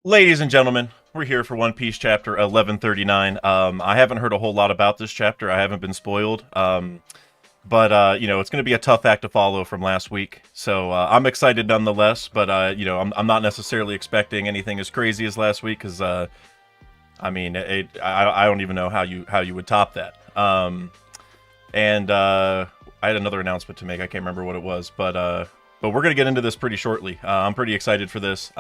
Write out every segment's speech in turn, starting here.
Ladies and gentlemen, we're here for One Piece chapter 1139. I haven't heard a whole lot about this chapter. I haven't been spoiled. But it's going to be a tough act to follow from last week. So I'm excited nonetheless. But I'm not necessarily expecting anything as crazy as last week because I don't even know how you would top that. And I had another announcement to make. I can't remember what it was, but we're going to get into this pretty shortly. I'm pretty excited for this.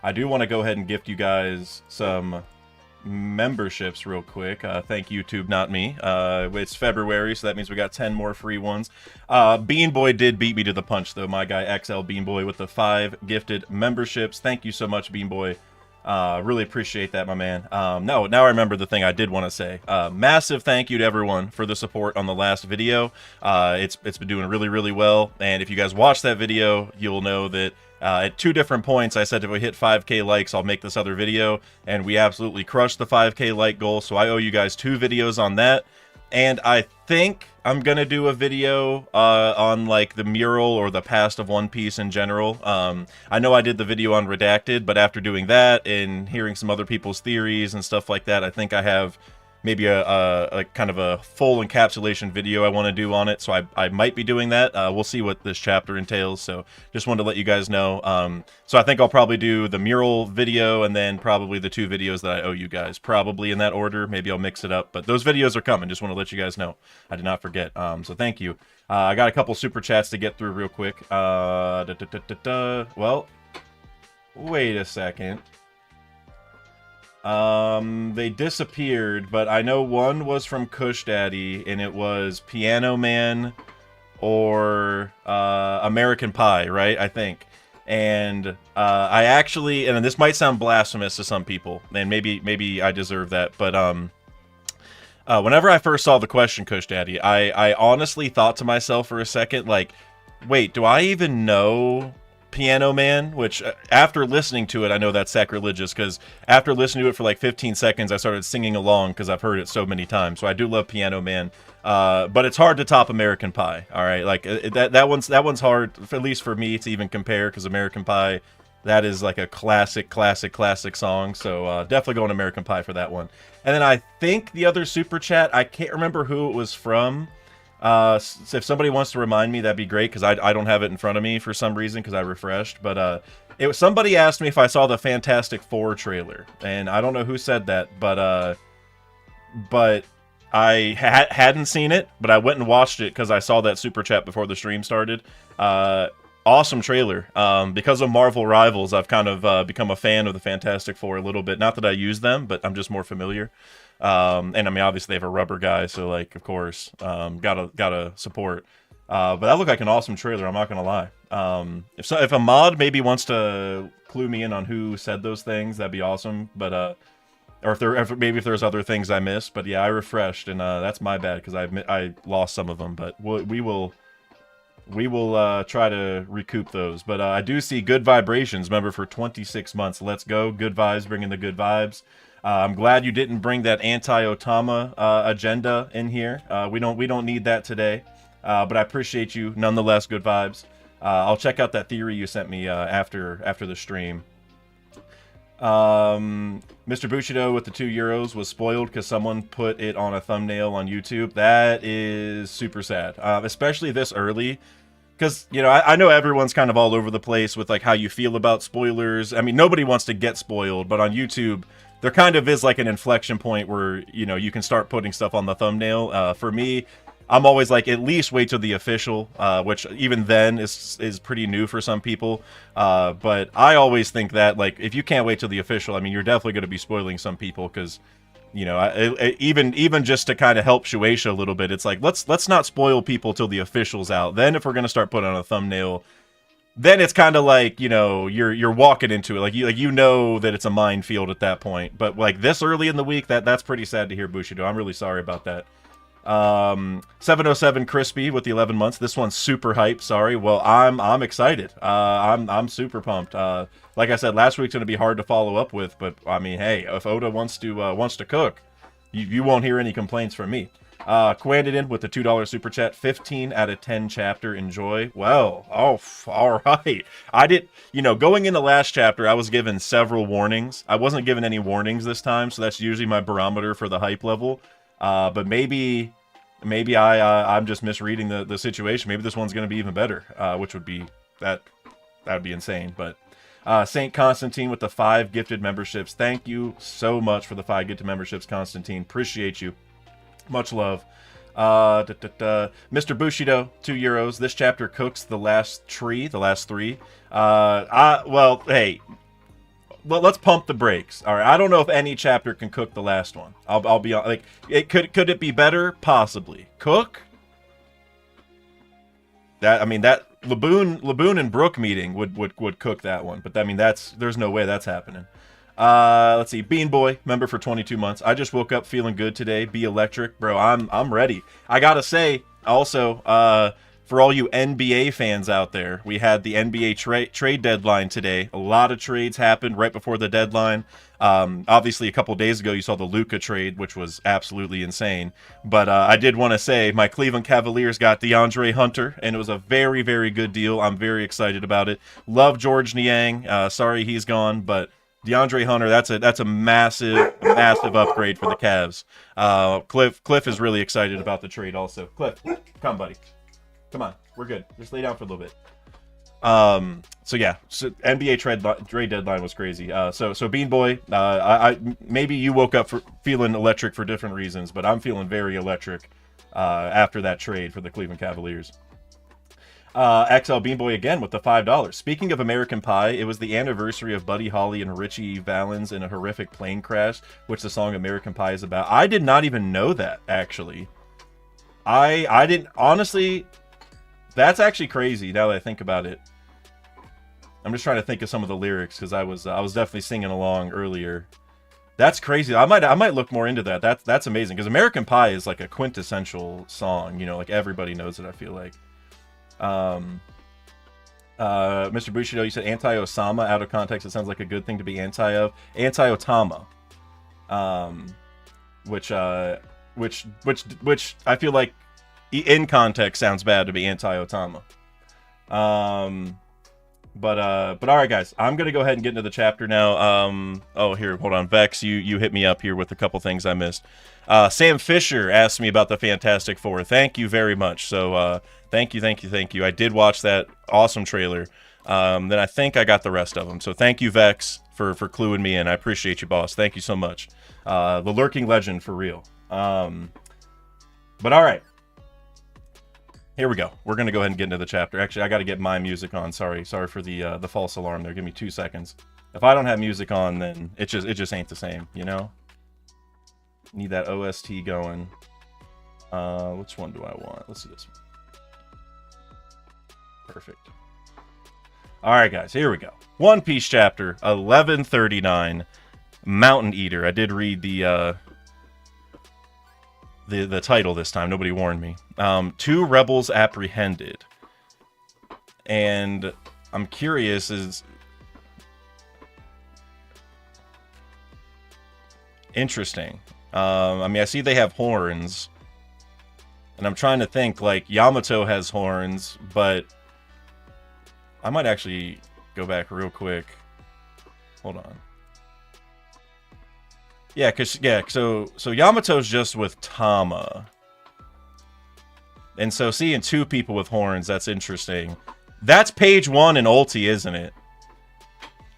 I do want to go ahead and gift you guys some memberships real quick. Thank YouTube, not me. It's February, so that means we got 10 more free ones. Bean Boy did beat me to the punch, though. My guy XL Bean Boy with the 5 gifted memberships. Thank you so much, Bean Boy. Really appreciate that, my man. Now I remember the thing I did want to say. Massive thank you to everyone for the support on the last video. It's been doing really, really well. And if you guys watch that video, you'll know that at 2 different points, I said if we hit 5K likes, I'll make this other video. And we absolutely crushed the 5K like goal. So I owe you guys 2 videos on that. And I think I'm gonna do a video on like the mural or the past of One Piece in general. I know I did the video on Redacted, but after doing that and hearing some other people's theories and stuff like that, I think I have maybe a kind of a full encapsulation video I want to do on it. So I might be doing that. We'll see what this chapter entails. So just wanted to let you guys know. So I think I'll probably do the mural video and then probably the 2 videos that I owe you guys, probably in that order. Maybe I'll mix it up, but those videos are coming. Just want to let you guys know. I did not forget. So thank you. I got a couple super chats to get through real quick. Well, wait a second. They disappeared, but I know one was from Kush Daddy, and it was Piano Man or American Pie, right? I think. And I actually, and this might sound blasphemous to some people, and maybe I deserve that, but whenever I first saw the question, Kush Daddy, I honestly thought to myself for a second, like, wait, do I even know Piano Man? Which, after listening to it, I know that's sacrilegious, because after listening to it for like 15 seconds, I started singing along because I've heard it so many times. So I do love Piano Man, but it's hard to top American Pie. All right, like that one's hard, at least for me, to even compare, because American Pie, that is like a classic song. So definitely going American Pie for that one. And then I think the other super chat, I can't remember who it was from. So if somebody wants to remind me, that'd be great, because I don't have it in front of me for some reason, because I refreshed. But it was, somebody asked me if I saw the Fantastic Four trailer, and I don't know who said that, but I hadn't seen it, but I went and watched it because I saw that super chat before the stream started. Awesome trailer. Because of Marvel Rivals, I've kind of become a fan of the Fantastic Four a little bit. Not that I use them, but I'm just more familiar. And I mean, obviously they have a rubber guy, so like, of course, gotta support. But that looked like an awesome trailer. I'm not gonna lie. If a mod maybe wants to clue me in on who said those things, that'd be awesome. But or if there's other things I missed. But yeah, I refreshed, and that's my bad, because I lost some of them. But we will try to recoup those. But I do see Good Vibrations, member for 26 months. Let's go. Good vibes, bringing the good vibes. I'm glad you didn't bring that anti-Otama agenda in here. We don't need that today. But I appreciate you nonetheless. Good vibes. I'll check out that theory you sent me after the stream. Mr. Bushido with the €2 was spoiled because someone put it on a thumbnail on YouTube. That is super sad, especially this early. Because, you know, I know everyone's kind of all over the place with like how you feel about spoilers. I mean, nobody wants to get spoiled, but on YouTube, there kind of is like an inflection point where, you know, you can start putting stuff on the thumbnail. For me, I'm always like, at least wait till the official, which even then is pretty new for some people. But I always think that, like, if you can't wait till the official, I mean, you're definitely going to be spoiling some people, because, you know, even just to kind of help Shueisha a little bit, it's like, let's not spoil people till the official's out. Then if we're going to start putting on a thumbnail, then it's kind of like, you know, you're walking into it, like you know that it's a minefield at that point. But like this early in the week, that's pretty sad to hear, Bushido. I'm really sorry about that. 707 Crispy with the 11 months. This one's super hype. Sorry. Well, I'm excited. I'm super pumped. Like I said, last week's gonna be hard to follow up with, but I mean, hey, if Oda wants to cook, you won't hear any complaints from me. Quandidin with the $2 super chat. 15 out of 10 chapter. Enjoy. Well, all right. I did, going in the last chapter, I was given several warnings. I wasn't given any warnings this time, so that's usually my barometer for the hype level. But maybe I'm just misreading the situation. Maybe this one's going to be even better, which would be that would be insane. But Saint Constantine with the 5 gifted memberships. Thank you so much for the 5 gifted memberships, Constantine. Appreciate you. Much love. Mr. Bushido, €2. This chapter cooks the last 3. Well, hey, let's pump the brakes. All right, I don't know if any chapter can cook the last one. I'll be like, could it be better? Possibly. Cook? That Laboon and Brook meeting would cook that one, but there's no way that's happening. Let's see. Bean Boy, member for 22 months. I just woke up feeling good today. Be electric, bro. I'm ready. I gotta say, also, for all you NBA fans out there, we had the NBA trade deadline today. A lot of trades happened right before the deadline. Obviously, a couple days ago, you saw the Luka trade, which was absolutely insane. But I did want to say my Cleveland Cavaliers got DeAndre Hunter, and it was a very, very good deal. I'm very excited about it. Love George Niang. Sorry he's gone, but DeAndre Hunter, that's a massive upgrade for the Cavs. Cliff is really excited about the trade also. Cliff, come, buddy. Come on. We're good. Just lay down for a little bit. So NBA trade deadline was crazy. So Bean Boy, I maybe you woke up feeling electric for different reasons, but I'm feeling very electric after that trade for the Cleveland Cavaliers. XL Bean Boy again with the $5. Speaking of American Pie, it was the anniversary of Buddy Holly and Richie Valens in a horrific plane crash, which the song American Pie is about. I did not even know that, actually. I didn't, honestly, that's actually crazy now that I think about it. I'm just trying to think of some of the lyrics because I was definitely singing along earlier. That's crazy. I might look more into that. That's amazing because American Pie is like a quintessential song. Like everybody knows it. I feel like. Mr. Bushido, you said anti-Osama. Out of context, it sounds like a good thing to be anti of. Anti-Otama. Which I feel like in context sounds bad to be anti-Otama. But all right, guys, I'm gonna go ahead and get into the chapter now. Oh, here, hold on, Vex, you hit me up here with a couple things I missed. Sam Fisher asked me about the Fantastic Four. Thank you very much. So, thank you. I did watch that awesome trailer. Then I think I got the rest of them. So thank you, Vex, for cluing me in. I appreciate you, boss. Thank you so much. The lurking legend for real. But all right. Here we go. We're gonna go ahead and get into the chapter. Actually, I got to get my music on. Sorry for the false alarm there. Give me 2 seconds. If I don't have music on, then it just ain't the same, Need that OST going. Which one do I want? Let's do this one. Perfect. All right, guys. Here we go. One Piece chapter 1139. Mountain Eater. I did read the title this time. Nobody warned me. 2 rebels apprehended. And I'm curious is... Interesting. I see they have horns. And I'm trying to think, like, Yamato has horns, but... I might actually go back real quick. Hold on. So Yamato's just with Tama. And so seeing 2 people with horns, that's interesting. That's page 1 in Ulti, isn't it?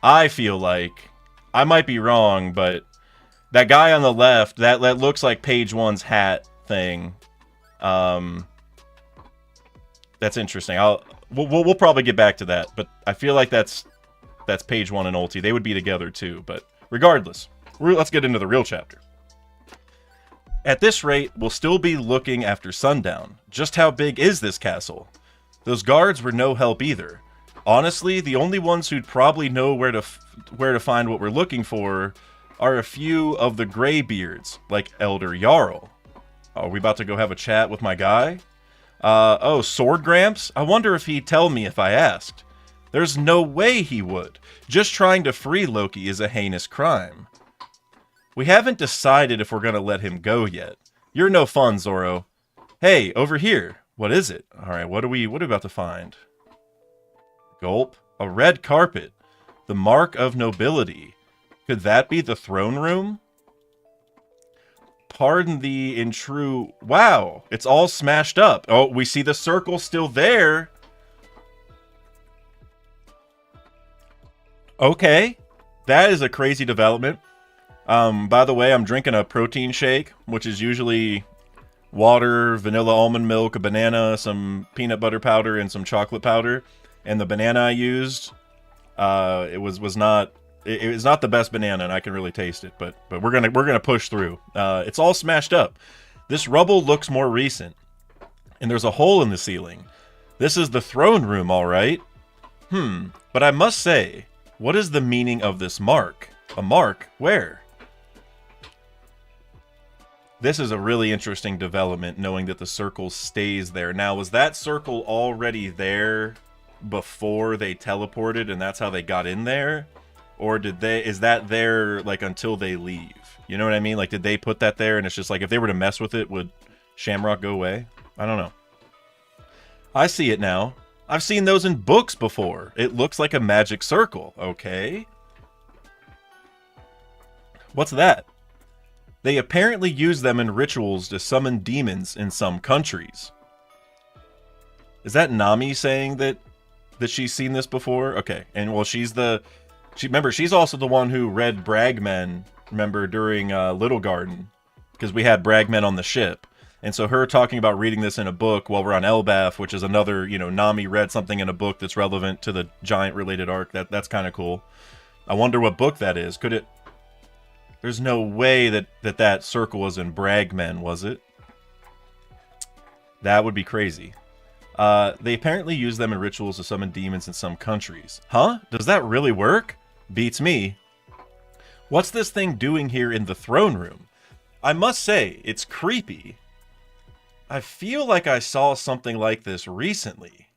I feel like. I might be wrong, but that guy on the left, that looks like page 1's hat thing. That's interesting. We'll probably get back to that, but I feel like that's page 1 in Ulti. They would be together too, but regardless. Let's get into the real chapter. At this rate, we'll still be looking after sundown. Just how big is this castle? Those guards were no help either. Honestly, the only ones who'd probably know where to find what we're looking for are a few of the Greybeards, like Elder Jarl. Are we about to go have a chat with my guy? Oh, Sword Gramps? I wonder if he'd tell me if I asked. There's no way he would. Just trying to free Loki is a heinous crime. We haven't decided if we're going to let him go yet. You're no fun, Zoro. Hey, over here. What is it? Alright, what are we about to find? Gulp. A red carpet. The mark of nobility. Could that be the throne room? Pardon the intrue... Wow, it's all smashed up. Oh, we see the circle still there. Okay, that is a crazy development. By the way, I'm drinking a protein shake, which is usually water, vanilla almond milk, a banana, some peanut butter powder, and some chocolate powder. And the banana I used, it was not the best banana, and I can really taste it. But we're gonna push through. It's all smashed up. This rubble looks more recent, and there's a hole in the ceiling. This is the throne room, all right. But I must say, what is the meaning of this mark? A mark? Where? This is a really interesting development, knowing that the circle stays there. Now, was that circle already there before they teleported, and that's how they got in there? Or is that there, like, until they leave? You know what I mean? Like, did they put that there, and it's just like, if they were to mess with it, would Shamrock go away? I don't know. I see it now. I've seen those in books before. It looks like a magic circle. Okay. What's that? They apparently use them in rituals to summon demons in some countries. Is that Nami saying that she's seen this before? Okay. And well, remember, she's also the one who read Bragmen, remember, during Little Garden, because we had Bragmen on the ship. And so her talking about reading this in a book while we're on Elbaf, which is another, Nami read something in a book that's relevant to the giant-related arc. That's kind of cool. I wonder what book that is. Could it... There's no way that circle was in Bragmen, was it? That would be crazy. They apparently use them in rituals to summon demons in some countries. Huh? Does that really work? Beats me. What's this thing doing here in the throne room? I must say, it's creepy. I feel like I saw something like this recently.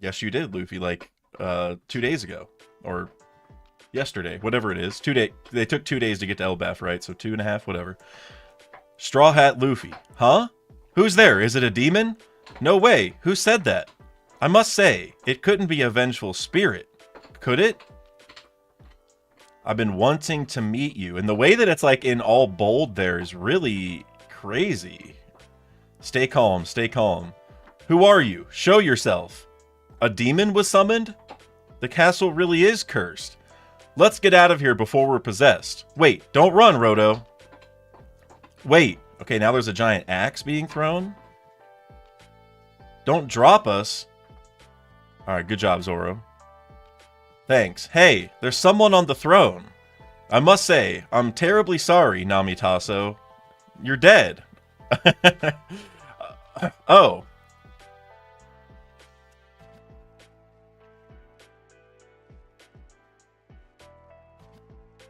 Yes, you did, Luffy, like 2 days ago. Or yesterday, whatever it is. They took 2 days to get to Elbaf, right? So 2.5, whatever. Straw Hat Luffy. Huh? Who's there? Is it a demon? No way. Who said that? I must say, it couldn't be a vengeful spirit. Could it? I've been wanting to meet you. And the way that it's like in all bold there is really crazy. Stay calm, stay calm. Who are you? Show yourself. A demon was summoned? The castle really is cursed. Let's get out of here before we're possessed. Wait, don't run, Roto. Wait. Okay, now there's a giant axe being thrown. Don't drop us. Alright, good job, Zoro. Thanks. Hey, there's someone on the throne. I must say, I'm terribly sorry, Namitaso. You're dead. Oh.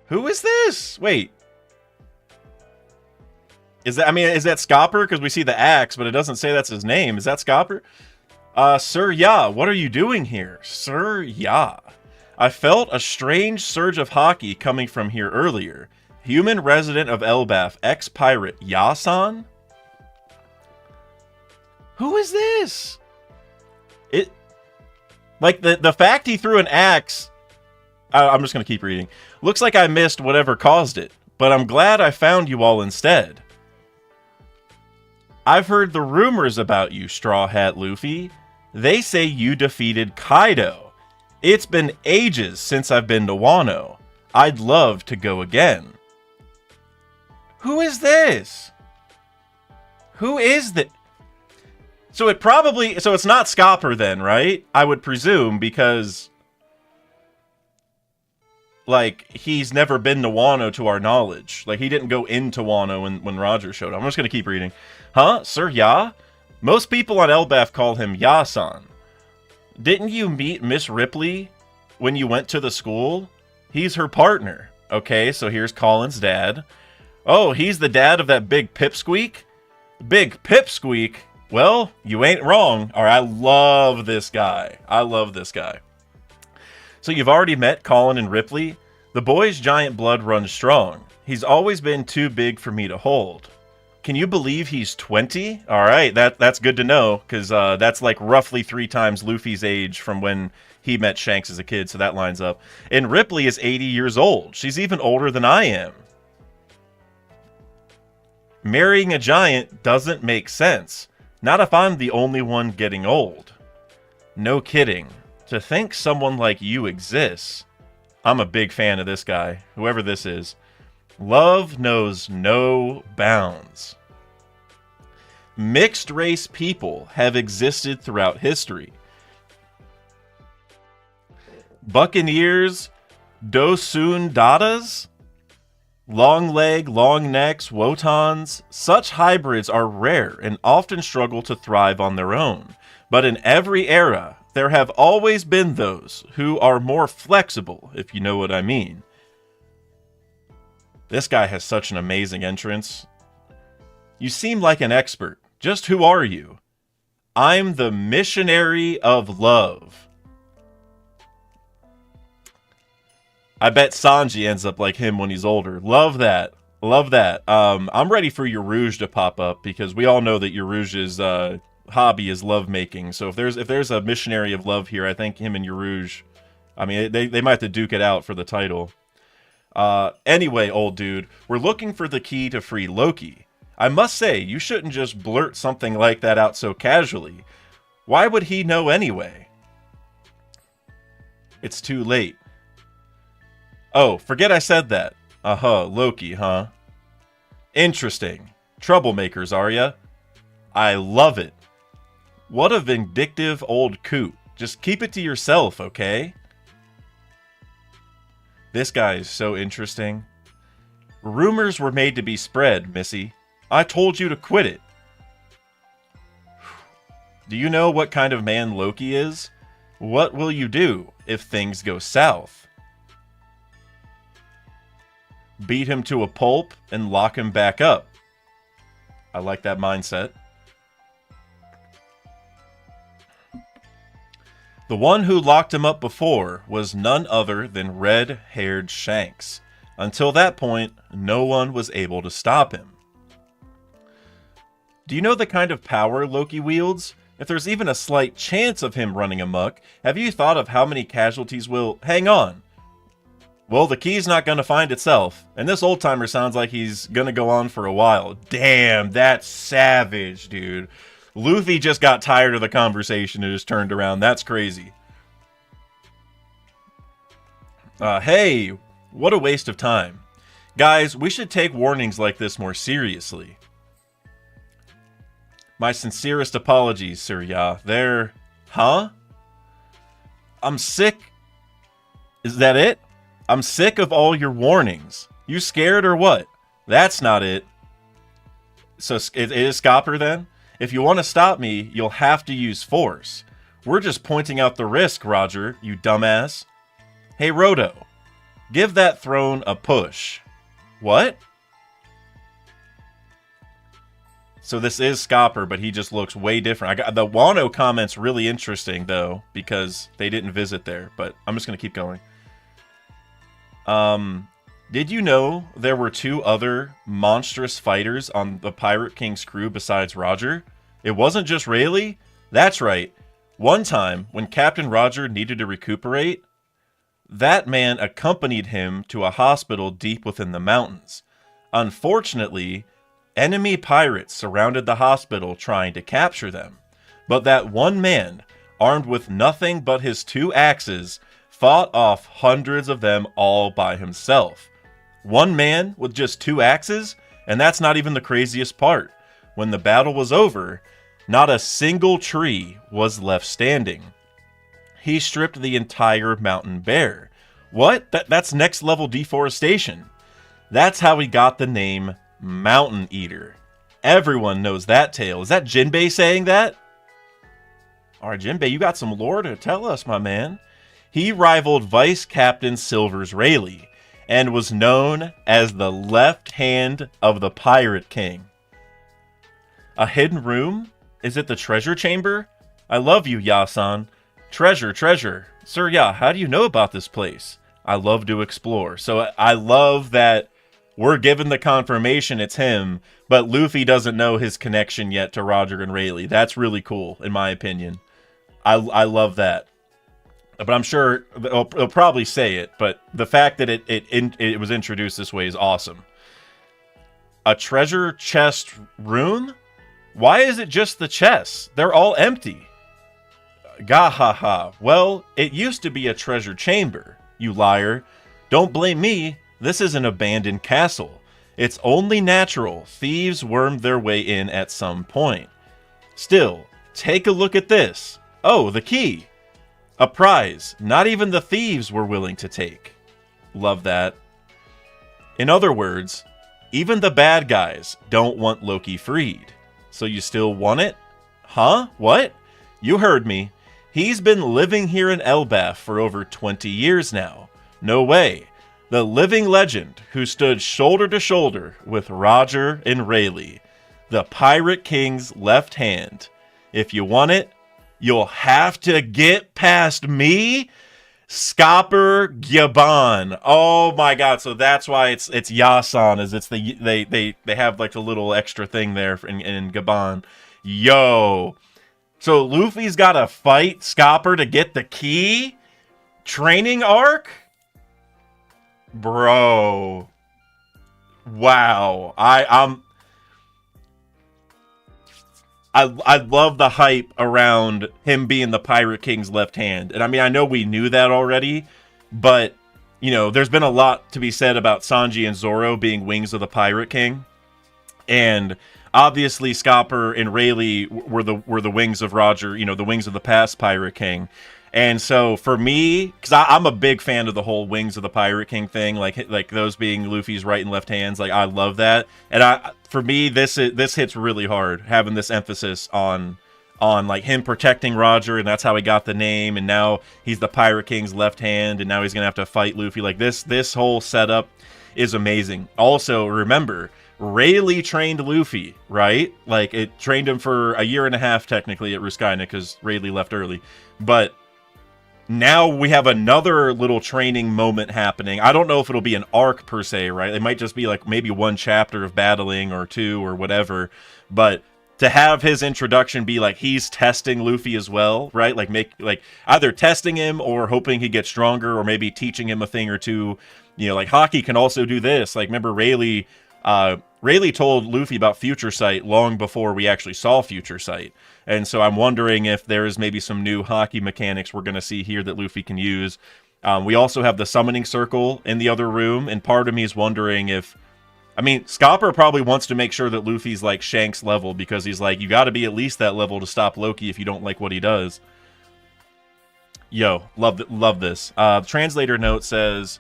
Who is this? Wait. Is that Scopper? Because we see the axe, but it doesn't say that's his name. Is that Scopper? Sir Ya, what are you doing here? Sir Ya. I felt a strange surge of haki coming from here earlier. Human resident of Elbaf, ex-pirate Ya-san? Who is this? Like, the fact he threw an axe... I'm just going to keep reading. Looks like I missed whatever caused it, but I'm glad I found you all instead. I've heard the rumors about you, Straw Hat Luffy. They say you defeated Kaido. It's been ages since I've been to Wano. I'd love to go again. Who is this? Who is that? So it's not Scopper then, right? I would presume, because... like, he's never been to Wano to our knowledge. Like, he didn't go into Wano when Roger showed up. I'm just going to keep reading. Huh? Sir Ya? Most people on Elbaf call him Ya-san. Didn't you meet Miss Ripley when you went to the school? He's her partner. Okay, so here's Colin's dad. Oh, he's the dad of that big pipsqueak? Big pipsqueak? Well, you ain't wrong. All right, I love this guy. I love this guy. So you've already met Colin and Ripley? The boy's giant blood runs strong. He's always been too big for me to hold. Can you believe he's 20? All right, that's good to know, because that's like roughly 3 times Luffy's age from when he met Shanks as a kid, so that lines up. And Ripley is 80 years old. She's even older than I am. Marrying a giant doesn't make sense. Not if I'm the only one getting old. No kidding. To think someone like you exists. I'm a big fan of this guy, whoever this is. Love knows no bounds. Mixed race people have existed throughout history. Buccaneers, Dosun Dadas, long leg, long necks, Wotans, such hybrids are rare and often struggle to thrive on their own. But in every era, there have always been those who are more flexible, if you know what I mean. This guy has such an amazing entrance. You seem like an expert. Just who are you? I'm the missionary of love. I bet Sanji ends up like him when he's older. Love that. Love that. I'm ready for Yarouge to pop up, because we all know that Yarouge's hobby is lovemaking. So if there's a missionary of love here, I think him and Yarouge, I mean, they might have to duke it out for the title. Anyway, old dude, we're looking for the key to free Loki. I must say, you shouldn't just blurt something like that out so casually. Why would he know anyway? It's too late. Oh, forget I said that. Loki, huh? Interesting. Troublemakers, are ya? I love it. What a vindictive old coot. Just keep it to yourself, okay? This guy is so interesting. Rumors were made to be spread, Missy. I told you to quit it. Do you know what kind of man Loki is? What will you do if things go south? Beat him to a pulp and lock him back up. I like that mindset. The one who locked him up before was none other than red-haired Shanks. Until that point, no one was able to stop him. Do you know the kind of power Loki wields? If there's even a slight chance of him running amok, have you thought of how many casualties will hang on? Well, the key's not going to find itself, and this old-timer sounds like he's going to go on for a while. Damn, that's savage, dude. Luffy just got tired of the conversation and just turned around. That's crazy. Hey, what a waste of time. Guys, we should take warnings like this more seriously. My sincerest apologies, Sir Ya. They're... Huh? I'm sick... Is that it? I'm sick of all your warnings. You scared or what? That's not it. So it is Scopper then? If you want to stop me, you'll have to use force. We're just pointing out the risk, Roger, you dumbass. Hey, Roto. Give that throne a push. What? So this is Scopper, but he just looks way different. The Wano comment's really interesting, though, because they didn't visit there. But I'm just going to keep going. Did you know there were 2 other monstrous fighters on the Pirate King's crew besides Roger? It wasn't just Rayleigh? That's right. One time, when Captain Roger needed to recuperate, that man accompanied him to a hospital deep within the mountains. Unfortunately, enemy pirates surrounded the hospital trying to capture them. But that one man, armed with nothing but his 2 axes, fought off hundreds of them all by himself. One man with just 2 axes? And that's not even the craziest part. When the battle was over, not a single tree was left standing. He stripped the entire mountain bare. What? That's next level deforestation. That's how he got the name Mountain Eater. Everyone knows that tale. Is that Jinbei saying that? Alright, Jinbei, you got some lore to tell us, my man. He rivaled Vice Captain Silver's Rayleigh, and was known as the left hand of the Pirate King. A hidden room? Is it the treasure chamber? I love you, Ya-san. Treasure, treasure. Sir Ya, how do you know about this place? I love to explore. So I love that we're given the confirmation it's him, but Luffy doesn't know his connection yet to Roger and Rayleigh. That's really cool, in my opinion. I love that. But I'm sure they'll probably say it, but the fact that it was introduced this way is awesome. A treasure chest room? Why is it just the chests? They're all empty. Gahaha. Well, it used to be a treasure chamber, you liar. Don't blame me. This is an abandoned castle. It's only natural thieves wormed their way in at some point. Still, take a look at this. Oh, the key. A prize not even the thieves were willing to take. Love that. In other words, even the bad guys don't want Loki freed. So you still want it? Huh? What? You heard me. He's been living here in Elbaf for over 20 years now. No way. The living legend who stood shoulder to shoulder with Roger and Rayleigh. The Pirate King's left hand. If you want it, you'll have to get past me, Scopper Gabon. Oh my god, so that's why it's Yasan, is it's the they have like a little extra thing there in Gabon. Yo. So Luffy's got to fight Scopper to get the key? Training arc? Bro. Wow. I love the hype around him being the Pirate King's left hand. And I mean, I know we knew that already, but, you know, there's been a lot to be said about Sanji and Zoro being wings of the Pirate King. And obviously Scopper and Rayleigh were the wings of Roger, you know, the wings of the past Pirate King. And so for me, because I'm a big fan of the whole wings of the Pirate King thing, like those being Luffy's right and left hands, like I love that. And for me, this hits really hard, having this emphasis on like him protecting Roger, and that's how he got the name. And now he's the Pirate King's left hand, and now he's gonna have to fight Luffy. Like this whole setup is amazing. Also, remember, Rayleigh trained Luffy, right? Like it trained him for a year and a half technically at Ruskaina because Rayleigh left early, but now we have another little training moment happening. I don't know if it'll be an arc per se, right? It might just be like maybe one chapter of battling or two or whatever. But to have his introduction be like he's testing Luffy as well, right? Like either testing him or hoping he gets stronger or maybe teaching him a thing or two. You know, like Haki can also do this. Like remember Rayleigh told Luffy about Future Sight long before we actually saw Future Sight. And so I'm wondering if there is maybe some new Haki mechanics we're going to see here that Luffy can use. We also have the summoning circle in the other room, and part of me is wondering if... I mean, Scopper probably wants to make sure that Luffy's like Shanks level, because he's like, you got to be at least that level to stop Loki if you don't like what he does. Yo, love this. The translator note says...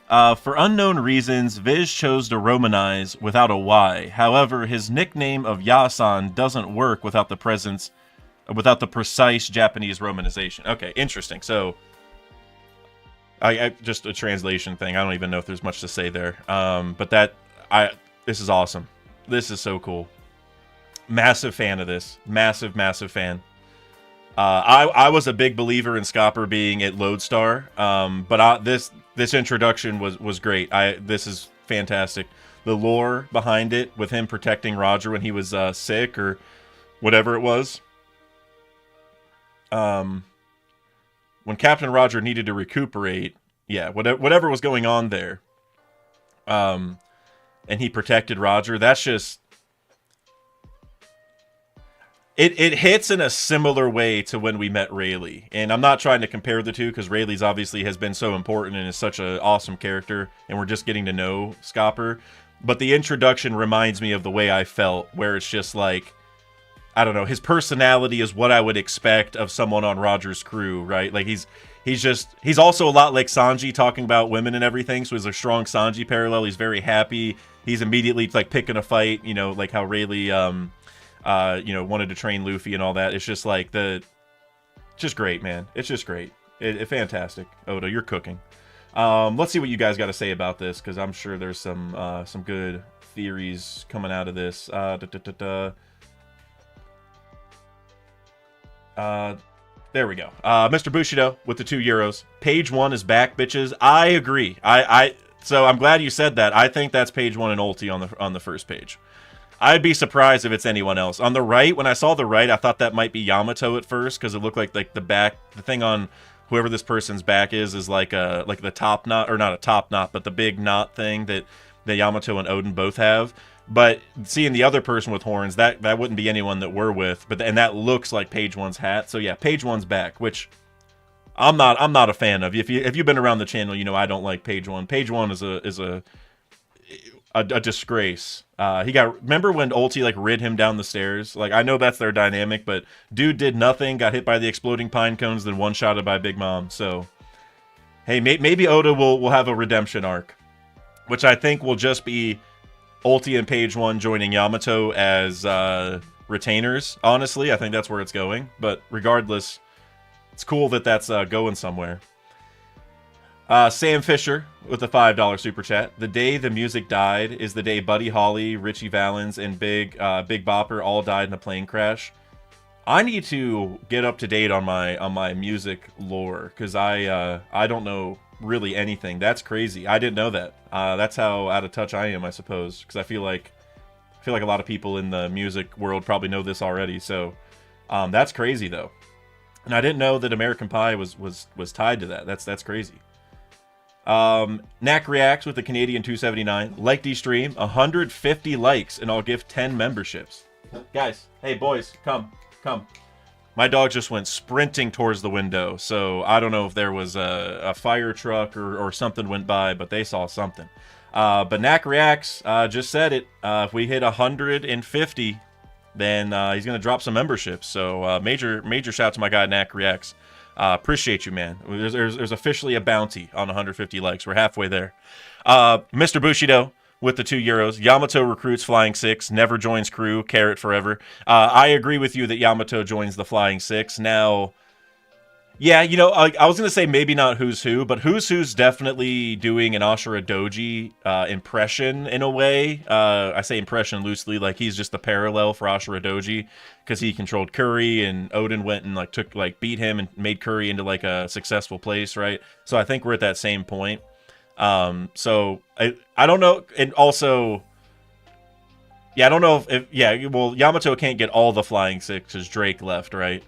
for unknown reasons, Viz chose to Romanize without a Y. However, his nickname of Yasan doesn't work without the precise Japanese romanization. Okay, interesting. So, I just a translation thing. I don't even know if there's much to say there. But this is awesome. This is so cool. Massive fan of this. Massive fan. I was a big believer in Scopper being at Lodestar, but this introduction was great. This is fantastic. The lore behind it, with him protecting Roger when he was sick or whatever it was. When Captain Roger needed to recuperate, yeah, whatever was going on there, and he protected Roger. That's just... It hits in a similar way to when we met Rayleigh. And I'm not trying to compare the two, because Rayleigh's obviously has been so important and is such an awesome character, and we're just getting to know Scopper. But the introduction reminds me of the way I felt, where it's just like, I don't know, his personality is what I would expect of someone on Roger's crew, right? Like he's also a lot like Sanji, talking about women and everything, so he's a strong Sanji parallel. He's very happy. He's immediately like picking a fight, you know, like how Rayleigh wanted to train Luffy and all that. It's just like just great, man. It's just great. Fantastic. Oda, you're cooking. Let's see what you guys got to say about this, because I'm sure there's some good theories coming out of this. There we go. Mr. Bushido with the €2. Page 1 is back, bitches. I agree. So I'm glad you said that. I think that's page 1 and ulti on the first page. I'd be surprised if it's anyone else. On the right, when I saw the right, I thought that might be Yamato at first because it looked like the thing on whoever this person's back is like the top knot, or not a top knot, but the big knot thing that Yamato and Odin both have. But seeing the other person with horns, that wouldn't be anyone that we're with. And that looks like page 1's hat. So yeah, page 1's back, which I'm not a fan of. If you've been around the channel, you know I don't like page 1. Page 1 is a disgrace. Remember when ulti like rid him down the stairs? Like, I know that's their dynamic, but dude did nothing, got hit by the exploding pine cones, then one-shotted by Big Mom. So hey, maybe Oda will have a redemption arc, which I think will just be ulti and page 1 joining Yamato as retainers. Honestly, I think that's where it's going. But regardless, it's cool that that's going somewhere. Sam Fisher with a $5 super chat. The day the music died is the day Buddy Holly, Richie Valens, and Big Bopper all died in a plane crash. I need to get up to date on my music lore because I don't know really anything. That's crazy. I didn't know that. That's how out of touch I am, I suppose, because I feel like a lot of people in the music world probably know this already. So that's crazy though, and I didn't know that American Pie was tied to that. That's crazy. Knack Reacts with the Canadian 279. Like the stream, 150 likes, and I'll give 10 memberships. Guys, hey boys, come. My dog just went sprinting towards the window, so I don't know if there was a fire truck or something went by, but they saw something. But Knack Reacts just said it. If we hit 150, then he's going to drop some memberships. So major shout to my guy Knack Reacts. Appreciate you, man. There's officially a bounty on 150 likes. We're halfway there. Mr. Bushido with the €2. Yamato recruits Flying Six, never joins crew, carrot forever. I agree with you that Yamato joins the Flying Six. Now, yeah, you know, I was going to say maybe not Who's Who, but Who's definitely doing an Ashura Doji impression in a way. I say impression loosely, like he's just the parallel for Ashura Doji because he controlled Curry and Odin went and beat him and made Curry into like a successful place, right? So I think we're at that same point. So I don't know, and also, yeah, I don't know well, Yamato can't get all the Flying Six because Drake left, right?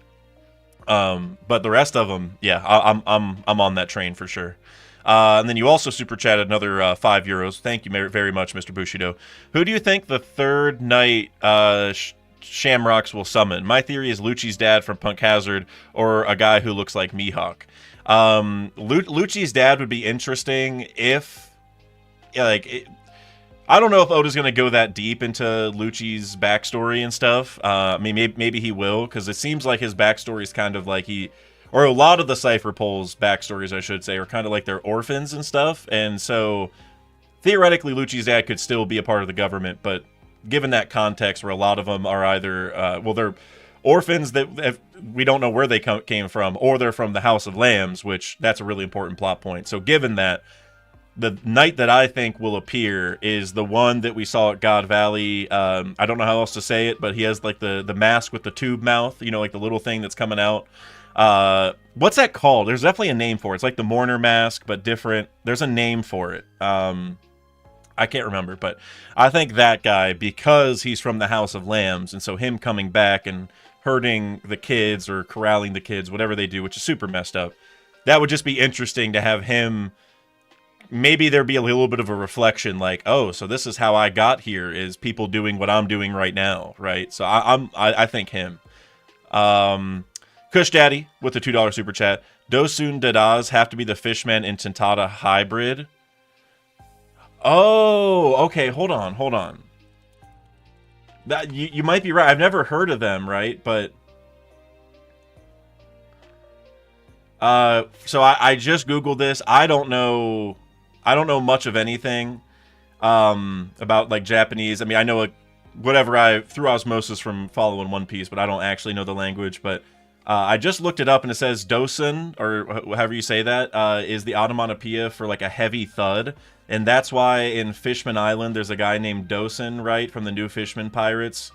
But the rest of them, yeah, I'm on that train for sure. And then you also super chatted another €5. Thank you very much, Mr. Bushido. Who do you think the third night Shamrocks will summon? My theory is Lucci's dad from Punk Hazard or a guy who looks like Mihawk. Lucci's dad would be interesting if, I don't know if Oda's going to go that deep into Lucci's backstory and stuff. I mean, maybe he will, because it seems like his backstory is kind of like or a lot of the Cypher Pole's backstories, I should say, are kind of like they're orphans and stuff. And so, theoretically, Lucci's dad could still be a part of the government, but given that context where a lot of them are either, they're orphans that we don't know where they came from, or they're from the House of Lambs, which that's a really important plot point. So given that, the knight that I think will appear is the one that we saw at God Valley. I don't know how else to say it, but he has like the mask with the tube mouth, you know, like the little thing that's coming out. What's that called? There's definitely a name for it. It's like the mourner mask, but different. There's a name for it. I can't remember, but I think that guy, because he's from the House of Lambs, and so him coming back and hurting the kids or corralling the kids, whatever they do, which is super messed up, that would just be interesting to have him. Maybe there'd be a little bit of a reflection, like, oh, so this is how I got here, is people doing what I'm doing right now, right? So I think him. Kush Daddy with the $2 super chat. Dosun Dadas have to be the Fishman and Tentata hybrid. Oh, okay, hold on. That you might be right. I've never heard of them, right? But so I just Googled this. I don't know much of anything about like Japanese. I mean, I know whatever through osmosis from following One Piece, but I don't actually know the language. But I just looked it up, and it says Dosen, or however you say that, is the onomatopoeia for like a heavy thud. And that's why in Fishman Island there's a guy named Dosen, right, from the New Fishman Pirates.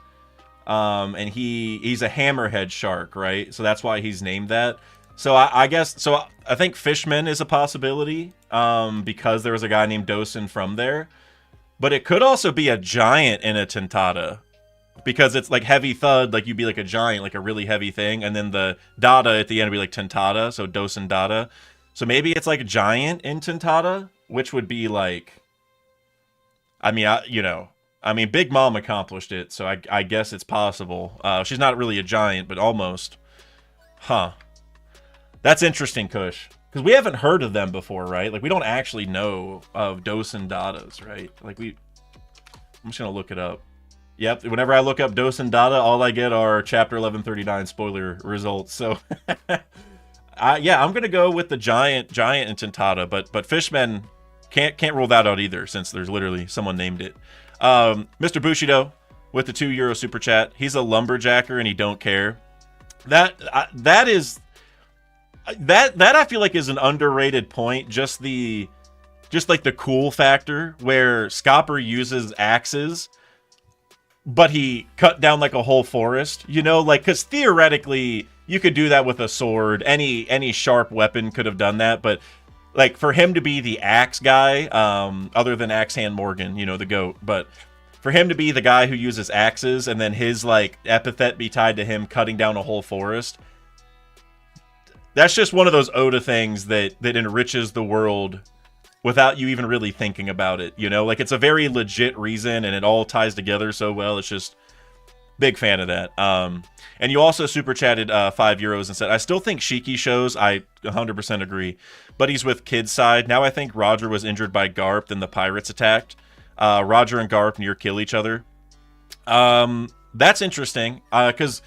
And he's a hammerhead shark, right? So that's why he's named that. So I guess so. I think Fishman is a possibility because there was a guy named Dosen from there, but it could also be a giant in a Tentata because it's like heavy thud, like you'd be like a giant, like a really heavy thing, and then the Dada at the end would be like Tentata, so Dosen Dada. So maybe it's like a giant in Tentata, which would be like, I mean, Big Mom accomplished it, so I guess it's possible. She's not really a giant, but almost. Huh. That's interesting, Kush. Because we haven't heard of them before, right? Like, we don't actually know of Dosen Dadas, right? Like, I'm just going to look it up. Yep, whenever I look up Dosen Dada, all I get are Chapter 1139 spoiler results. So, yeah, I'm going to go with the giant in Tentata, but Fishman can't rule that out either, since there's literally someone named it. Mr. Bushido with the €2 super chat. He's a lumberjacker and he don't care. That I feel like is an underrated point. Just like the cool factor where Scopper uses axes, but he cut down like a whole forest. You know, like, because theoretically you could do that with a sword. Any sharp weapon could have done that, but like for him to be the axe guy, other than Axe Hand Morgan, you know, the goat, but for him to be the guy who uses axes and then his like epithet be tied to him cutting down a whole forest. That's just one of those Oda things that enriches the world without you even really thinking about it, you know? Like, it's a very legit reason, and it all ties together so well. It's just big fan of that. And you also super chatted €5 and said, I still think Shiki shows. I 100% agree. But he's with Kid's side. Now I think Roger was injured by Garp, then the pirates attacked. Roger and Garp near kill each other. That's interesting, because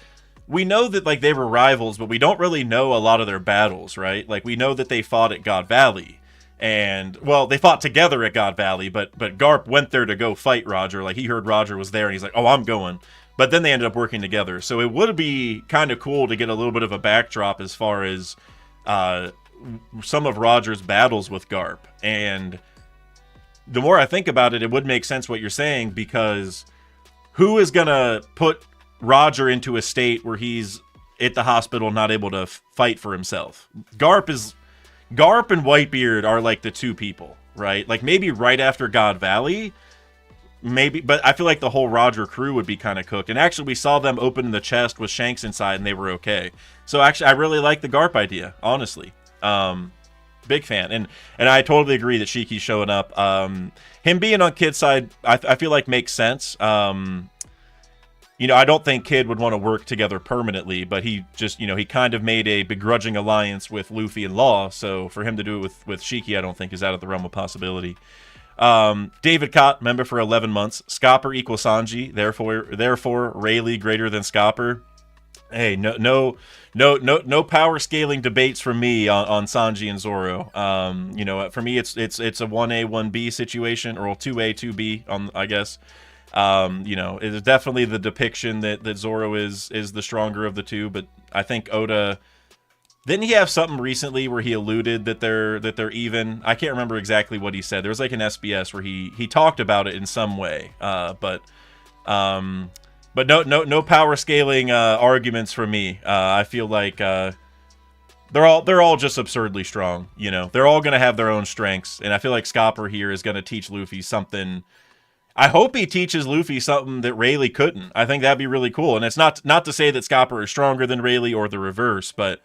we know that, like, they were rivals, but we don't really know a lot of their battles, right? Like, we know that they fought at God Valley. And, well, they fought together at God Valley, but Garp went there to go fight Roger. Like, he heard Roger was there, and he's like, oh, I'm going. But then they ended up working together. So it would be kind of cool to get a little bit of a backdrop as far as some of Roger's battles with Garp. And the more I think about it, it would make sense what you're saying, because who is going to put Roger into a state where he's at the hospital not able to fight for himself? Garp and Whitebeard are like the two people, right? Like, maybe right after God Valley, maybe, but I feel like the whole Roger crew would be kind of cooked. And actually, we saw them open the chest with Shanks inside, and they were okay. So actually, I really like the Garp idea, honestly. Big fan, and I totally agree that Shiki's showing up. Him being on Kid's side, I feel like makes sense. You know, I don't think Kid would want to work together permanently, but he just, you know, he kind of made a begrudging alliance with Luffy and Law, so for him to do it with Shiki, I don't think is out of the realm of possibility. David Cott, member for 11 months. Scopper equals Sanji, therefore Rayleigh greater than Scopper. Hey, no power scaling debates from me on Sanji and Zoro. You know, for me, it's a 1A, 1B situation, or 2A, 2B, I guess. You know, it is definitely the depiction that Zoro is the stronger of the two, but I think Oda, didn't he have something recently where he alluded that they're even? I can't remember exactly what he said. There was like an SBS where he talked about it in some way, but no power scaling arguments for me. I feel like they're all just absurdly strong. You know, they're all gonna have their own strengths, and I feel like Scopper here is gonna teach Luffy something. I hope he teaches Luffy something that Rayleigh couldn't. I think that'd be really cool. And it's not to say that Scopper is stronger than Rayleigh or the reverse, but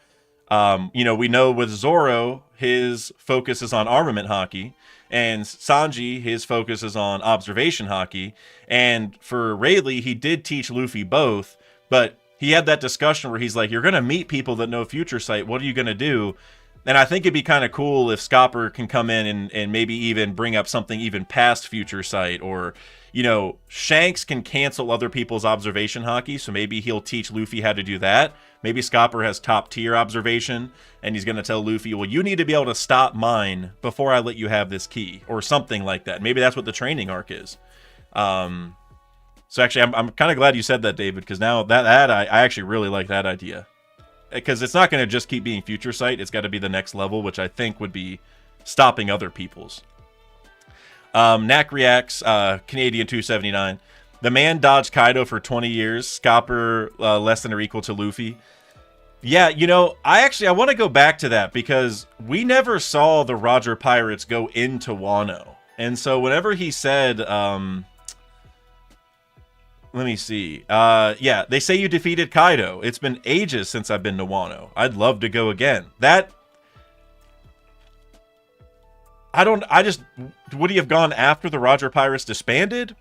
you know, we know with Zoro, his focus is on armament haki, and Sanji, his focus is on observation haki. And for Rayleigh, he did teach Luffy both, but he had that discussion where he's like, you're going to meet people that know Future Sight. What are you going to do? And I think it'd be kind of cool if Scopper can come in and maybe even bring up something even past Future Sight, or, you know, Shanks can cancel other people's observation haki, so maybe he'll teach Luffy how to do that. Maybe Scopper has top tier observation, and he's going to tell Luffy, well, you need to be able to stop mine before I let you have this key, or something like that. Maybe that's what the training arc is. So actually, I'm kind of glad you said that, David, because now that I actually really like that idea. Because it's not going to just keep being Future Sight. It's got to be the next level, which I think would be stopping other people's. Knack reacts, Canadian 279. The man dodged Kaido for 20 years. Scopper less than or equal to Luffy. Yeah, I want to go back to that because we never saw the Roger Pirates go into Wano. And so whenever he said, let me see. Yeah, they say you defeated Kaido. It's been ages since I've been to Wano. I'd love to go again. Would he have gone after the Roger Pirates disbanded?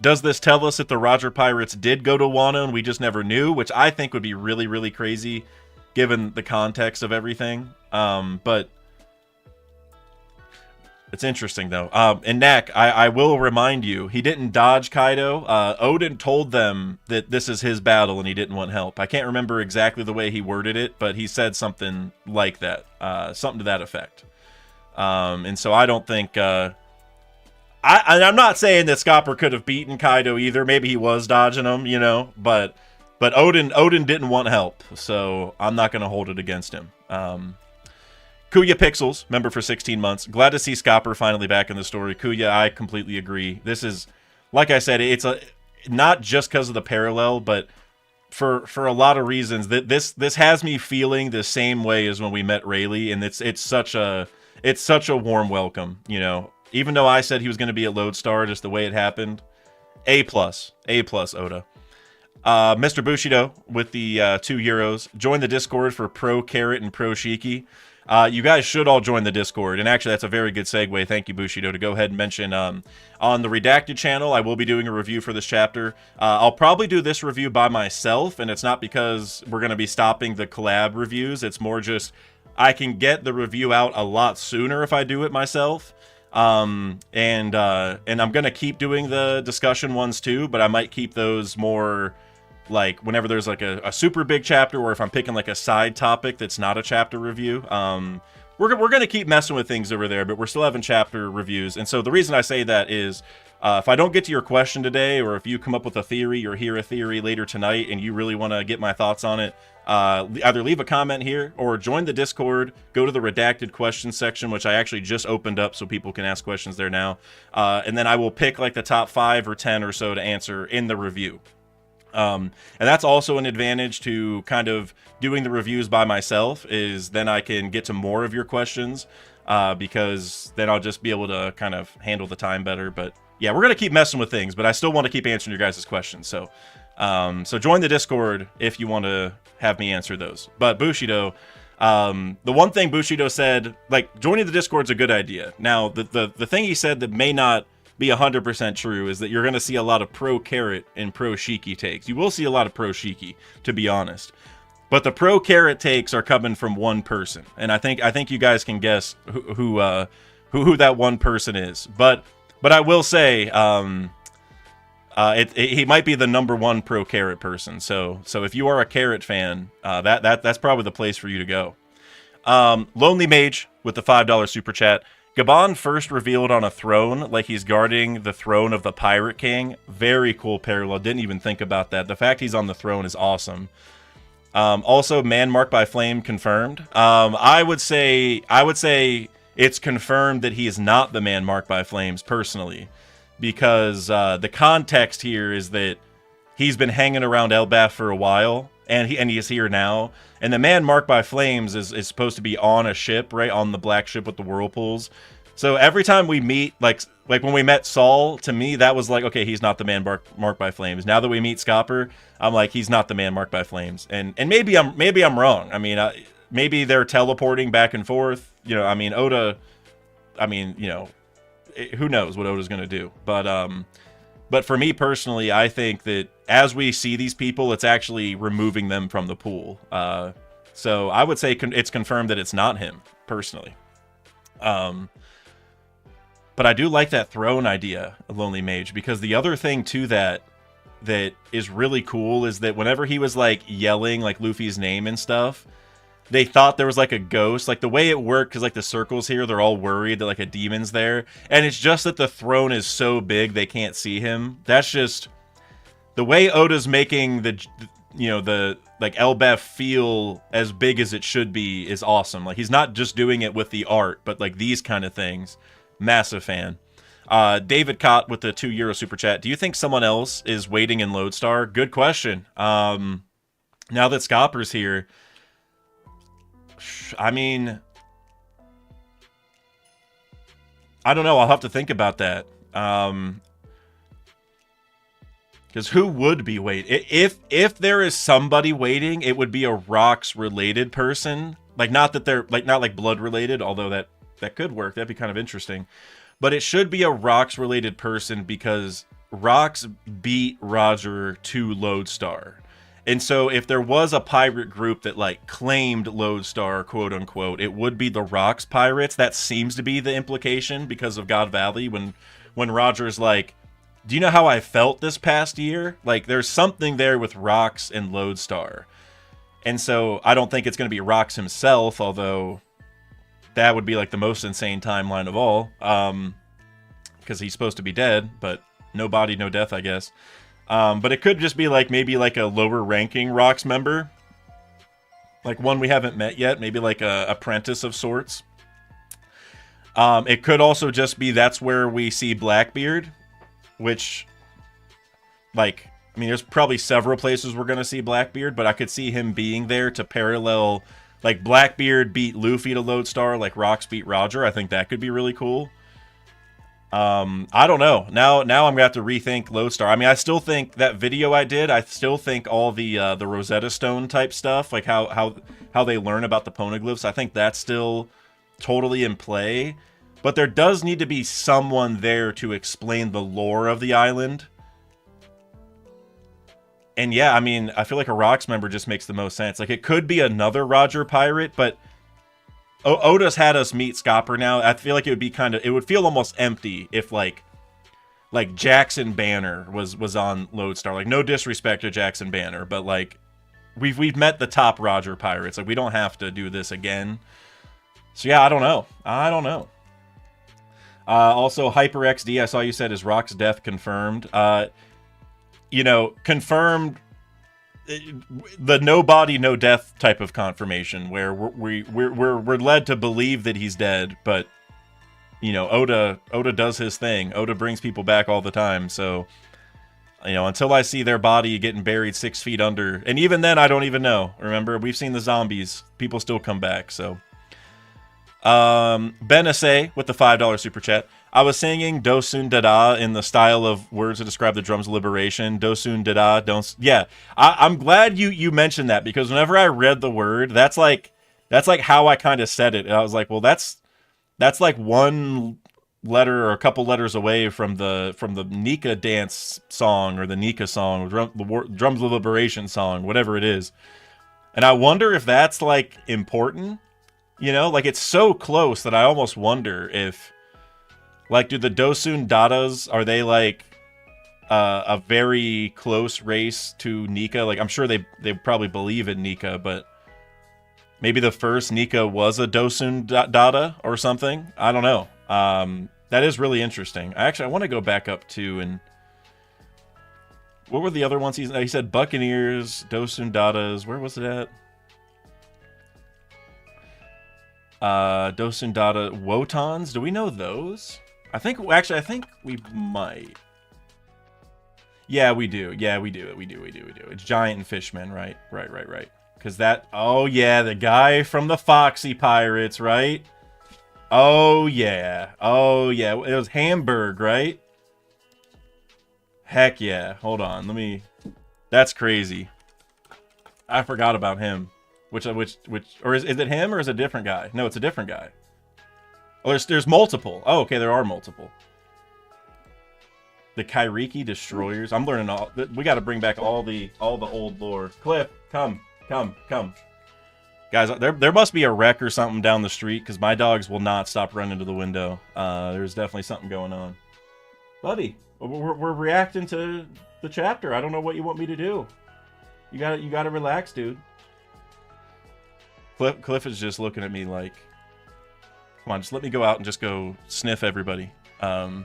Does this tell us that the Roger Pirates did go to Wano and we just never knew? Which I think would be really, really crazy given the context of everything. But it's interesting, though. And Nak, I will remind you, he didn't dodge Kaido. Oden told them that this is his battle and he didn't want help. I can't remember exactly the way he worded it, but he said something like that. Something to that effect. And so I don't think... I'm not saying that Scopper could have beaten Kaido either. Maybe he was dodging him, but Oden didn't want help, so I'm not going to hold it against him. Kuya Pixels, member for 16 months. Glad to see Scopper finally back in the story. Kuya, I completely agree. This is, like I said, it's not just because of the parallel, but for a lot of reasons. This has me feeling the same way as when we met Rayleigh, and it's such a warm welcome, Even though I said he was going to be at Lodestar, just the way it happened. A+, Oda. Mr. Bushido with the €2. Join the Discord for Pro Carrot and Pro Shiki. You guys should all join the Discord. And actually, that's a very good segue. Thank you, Bushido, to go ahead and mention on the Redacted channel, I will be doing a review for this chapter. I'll probably do this review by myself, and it's not because we're going to be stopping the collab reviews. It's more just I can get the review out a lot sooner if I do it myself. And I'm gonna keep doing the discussion ones too, but I might keep those more like whenever there's like a super big chapter, or if I'm picking like a side topic that's not a chapter review. We're gonna keep messing with things over there, but we're still having chapter reviews. And so the reason I say that is if I don't get to your question today, or if you come up with a theory or hear a theory later tonight and you really want to get my thoughts on it, either leave a comment here or join the Discord, go to the redacted questions section, which I actually just opened up so people can ask questions there now. And then I will pick like the top 5 or 10 or so to answer in the review. And that's also an advantage to kind of doing the reviews by myself, is then I can get to more of your questions, because then I'll just be able to kind of handle the time better. But yeah, we're going to keep messing with things, but I still want to keep answering your guys' questions. So join the Discord if you want to have me answer those. But Bushido, the one thing Bushido said, like, joining the Discord's a good idea. Now, the thing he said that may not be 100% true is that you're going to see a lot of Pro Carrot and Pro Shiki takes. You will see a lot of Pro Shiki, to be honest. But the Pro Carrot takes are coming from one person. And I think you guys can guess who that one person is. But I will say, he might be the #1 Pro Carrot person. So if you are a Carrot fan, that's probably the place for you to go. Lonely Mage with the $5 super chat. Gabon first revealed on a throne, like he's guarding the throne of the Pirate King. Very cool parallel. Didn't even think about that. The fact he's on the throne is awesome. Also, man marked by flame confirmed. I would say it's confirmed that he is not the man marked by flames personally, because the context here is that he's been hanging around Elbaf for a while, and he is here now. And the man marked by flames is supposed to be on a ship, right, on the black ship with the whirlpools. So every time we meet, like when we met Saul, to me that was like, okay, he's not the man marked by flames. Now that we meet Scopper, I'm like, he's not the man marked by flames. And maybe I'm wrong. I mean, maybe they're teleporting back and forth. I mean, Oda. I mean, who knows what Oda's gonna do? But for me personally, I think that as we see these people, it's actually removing them from the pool. So I would say it's confirmed that it's not him, personally. But I do like that throne idea, Lonely Mage, because the other thing to that is really cool is that whenever he was like yelling like Luffy's name and stuff, they thought there was like a ghost. Like the way it worked, because like the circles here, they're all worried that like a demon's there, and it's just that the throne is so big they can't see him. That's just the way Oda's making the like Elbaf feel as big as it should be is awesome. Like he's not just doing it with the art, but like these kind of things. Massive fan. David Cott with the €2 super chat. Do you think someone else is waiting in Lodestar? Good question. Now that Scopper's here, I mean, I don't know. I'll have to think about that. Because who would be waiting? If there is somebody waiting, it would be a Rocks related person. Like, not that they're like, not like blood related, although that could work. That'd be kind of interesting. But it should be a Rocks related person because Rocks beat Roger to Lodestar. And so if there was a pirate group that like claimed Lodestar, quote unquote, it would be the Rocks pirates. That seems to be the implication because of God Valley when Roger's like, do you know how I felt this past year? Like, there's something there with Rocks and Lodestar. And so I don't think it's going to be Rocks himself, although that would be like the most insane timeline of all. Because he's supposed to be dead, but no body, no death, I guess. But it could just be like maybe like a lower ranking Rocks member. Like one we haven't met yet, maybe like a apprentice of sorts. It could also just be that's where we see Blackbeard. Which, like, I mean, there's probably several places we're going to see Blackbeard, but I could see him being there to parallel, like, Blackbeard beat Luffy to Lodestar, like Rocks beat Roger. I think that could be really cool. I don't know. Now I'm going to have to rethink Lodestar. I mean, I still think that video I did, I still think all the Rosetta Stone type stuff, like how they learn about the poneglyphs, I think that's still totally in play. But there does need to be someone there to explain the lore of the island. And yeah, I mean, I feel like a Rocks member just makes the most sense. Like, it could be another Roger pirate, but Oda's had us meet Scopper now. I feel like it would be it would feel almost empty if like Jackson Banner was on Lodestar. Like, no disrespect to Jackson Banner, but like we've met the top Roger pirates. Like, we don't have to do this again. So yeah, I don't know. Also, HyperXD, I saw you said, is Rock's death confirmed? You know, confirmed, the no body, no death type of confirmation, where we're led to believe that he's dead, but you know, Oda does his thing. Oda brings people back all the time, so you know, until I see their body getting buried 6 feet under, and even then, I don't even know. Remember, we've seen the zombies; people still come back, so. Benesse with the $5 super chat. I was singing Dosun Dada in the style of words to describe the drums of liberation. Dosun Dada, don't. Yeah, I'm glad you mentioned that, because whenever I read the word, that's like how I kind of said it. And I was like, well, that's like one letter or a couple letters away from the Nika dance song or the Nika song, the drums of liberation song, whatever it is. And I wonder if that's like important. You know, like, it's so close that I almost wonder if, like, do the Dosun Dadas, are they, like, a very close race to Nika? Like, I'm sure they probably believe in Nika, but maybe the first Nika was a Dosun Dada or something? I don't know. That is really interesting. I want to go back up to, and what were the other ones? He said Buccaneers, Dosun Dadas. Where was it at? Dosun Dada Wotans. Do we know those? I think we might. Yeah, we do. Yeah, we do. It's Giant and Fishman, right? Right. Because that... Oh, yeah, the guy from the Foxy Pirates, right? Oh, yeah. It was Hamburg, right? Heck yeah. Hold on. That's crazy. I forgot about him. Which, or is it him or is it a different guy? No, it's a different guy. Oh, there's multiple. Oh, okay, there are multiple. The Kairiki Destroyers. I'm learning all. We got to bring back all the old lore. Cliff, come. Guys, there must be a wreck or something down the street, because my dogs will not stop running to the window. There's definitely something going on. Buddy, we're reacting to the chapter. I don't know what you want me to do. You gotta relax, dude. Cliff is just looking at me like, come on, just let me go out and just go sniff everybody. Yeah,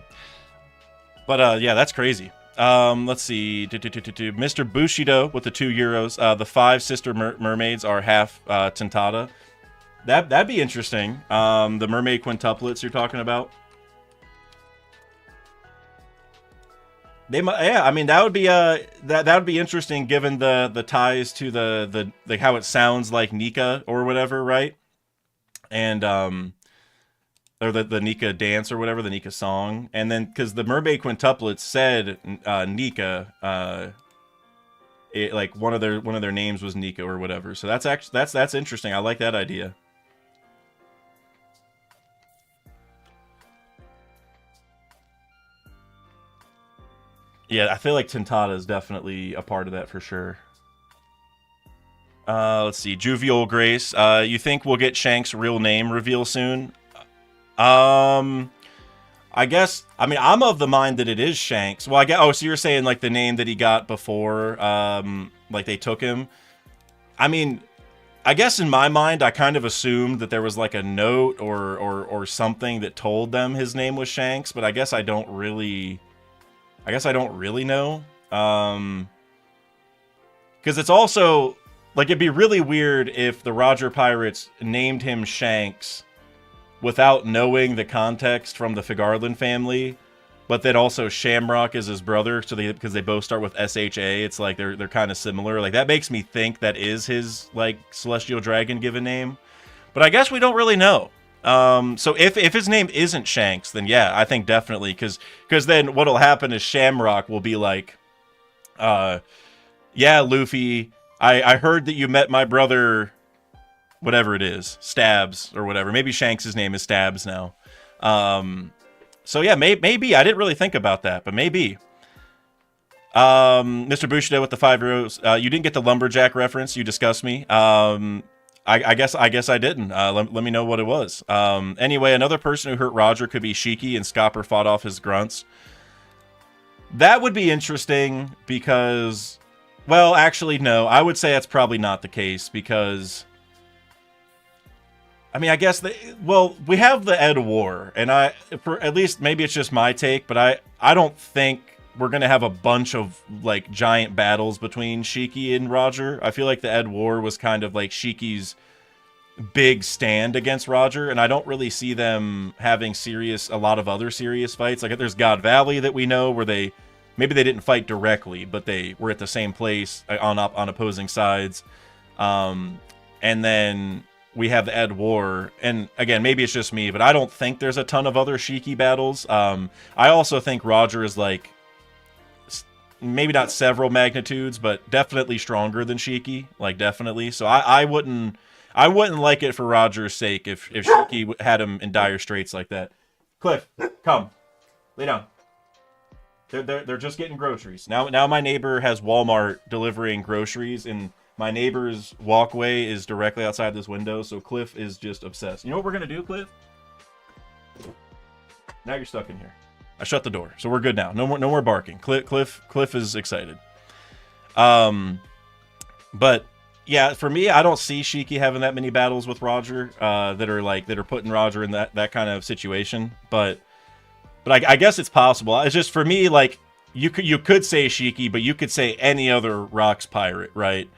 that's crazy. Let's see. Mr. Bushido with the €2. The 5 sister mermaids are half Tentada. That'd be interesting. The mermaid quintuplets you're talking about. They might, yeah. I mean, that would be that would be interesting given the ties to the like how it sounds like Nika or whatever, right? And or the Nika dance or whatever, the Nika song, and then because the Mermaid Quintuplets said Nika, like one of their names was Nika or whatever. So that's actually that's interesting. I like that idea. Yeah, I feel like Tintata is definitely a part of that for sure. Let's see, Juvial Grace. You think we'll get Shank's real name reveal soon? Um, I guess. I mean, I'm of the mind that it is Shanks. Well, I guess. Oh, so you're saying like the name that he got before, like they took him. I mean, I guess in my mind, I kind of assumed that there was like a note or something that told them his name was Shanks, but I guess I don't really. I guess I don't really know. Because it's also like it'd be really weird if the Roger Pirates named him Shanks without knowing the context from the Figarland family, but then also Shamrock is his brother, so because they both start with SHA, it's like they're kind of similar. Like that makes me think that is his like celestial dragon given name, but I guess we don't really know. So if his name isn't Shanks, then yeah, I think definitely because then what'll happen is Shamrock will be like, yeah, Luffy, I heard that you met my brother, whatever it is, Stabs or whatever. Maybe Shanks' name is Stabs now. So yeah, maybe I didn't really think about that, but maybe. Mr. Bushido with the 5 euros. You didn't get the lumberjack reference. You discussed me. I guess I didn't. Let me know what it was. Anyway, another person who hurt Roger could be Shiki, and Scopper fought off his grunts. That would be interesting because, well, actually, no. I would say that's probably not the case because, I mean, I guess we have the Ed War, and for at least maybe it's just my take, but I don't think we're gonna have a bunch of like giant battles between Shiki and Roger. I feel like the Ed War was kind of like Shiki's big stand against Roger, and I don't really see them having a lot of other serious fights. Like there's God Valley that we know where maybe they didn't fight directly, but they were at the same place on opposing sides. And then we have the Ed War, and again, maybe it's just me, but I don't think there's a ton of other Shiki battles. I also think Roger is like maybe not several magnitudes, but definitely stronger than Shiki, like definitely. So I wouldn't like it for Roger's sake if Shiki had him in dire straits like that. Cliff, come, lay down. They're just getting groceries now. My neighbor has Walmart delivering groceries, and my neighbor's walkway is directly outside this window, so Cliff is just obsessed. You know what we're gonna do, Cliff? Now you're stuck in here. I shut the door, so we're good now. No more barking. Cliff is excited. But yeah, for me, I don't see Shiki having that many battles with Roger that are putting Roger in that kind of situation. But I guess it's possible. It's just for me, like you could say Shiki, but you could say any other Rocks pirate, right?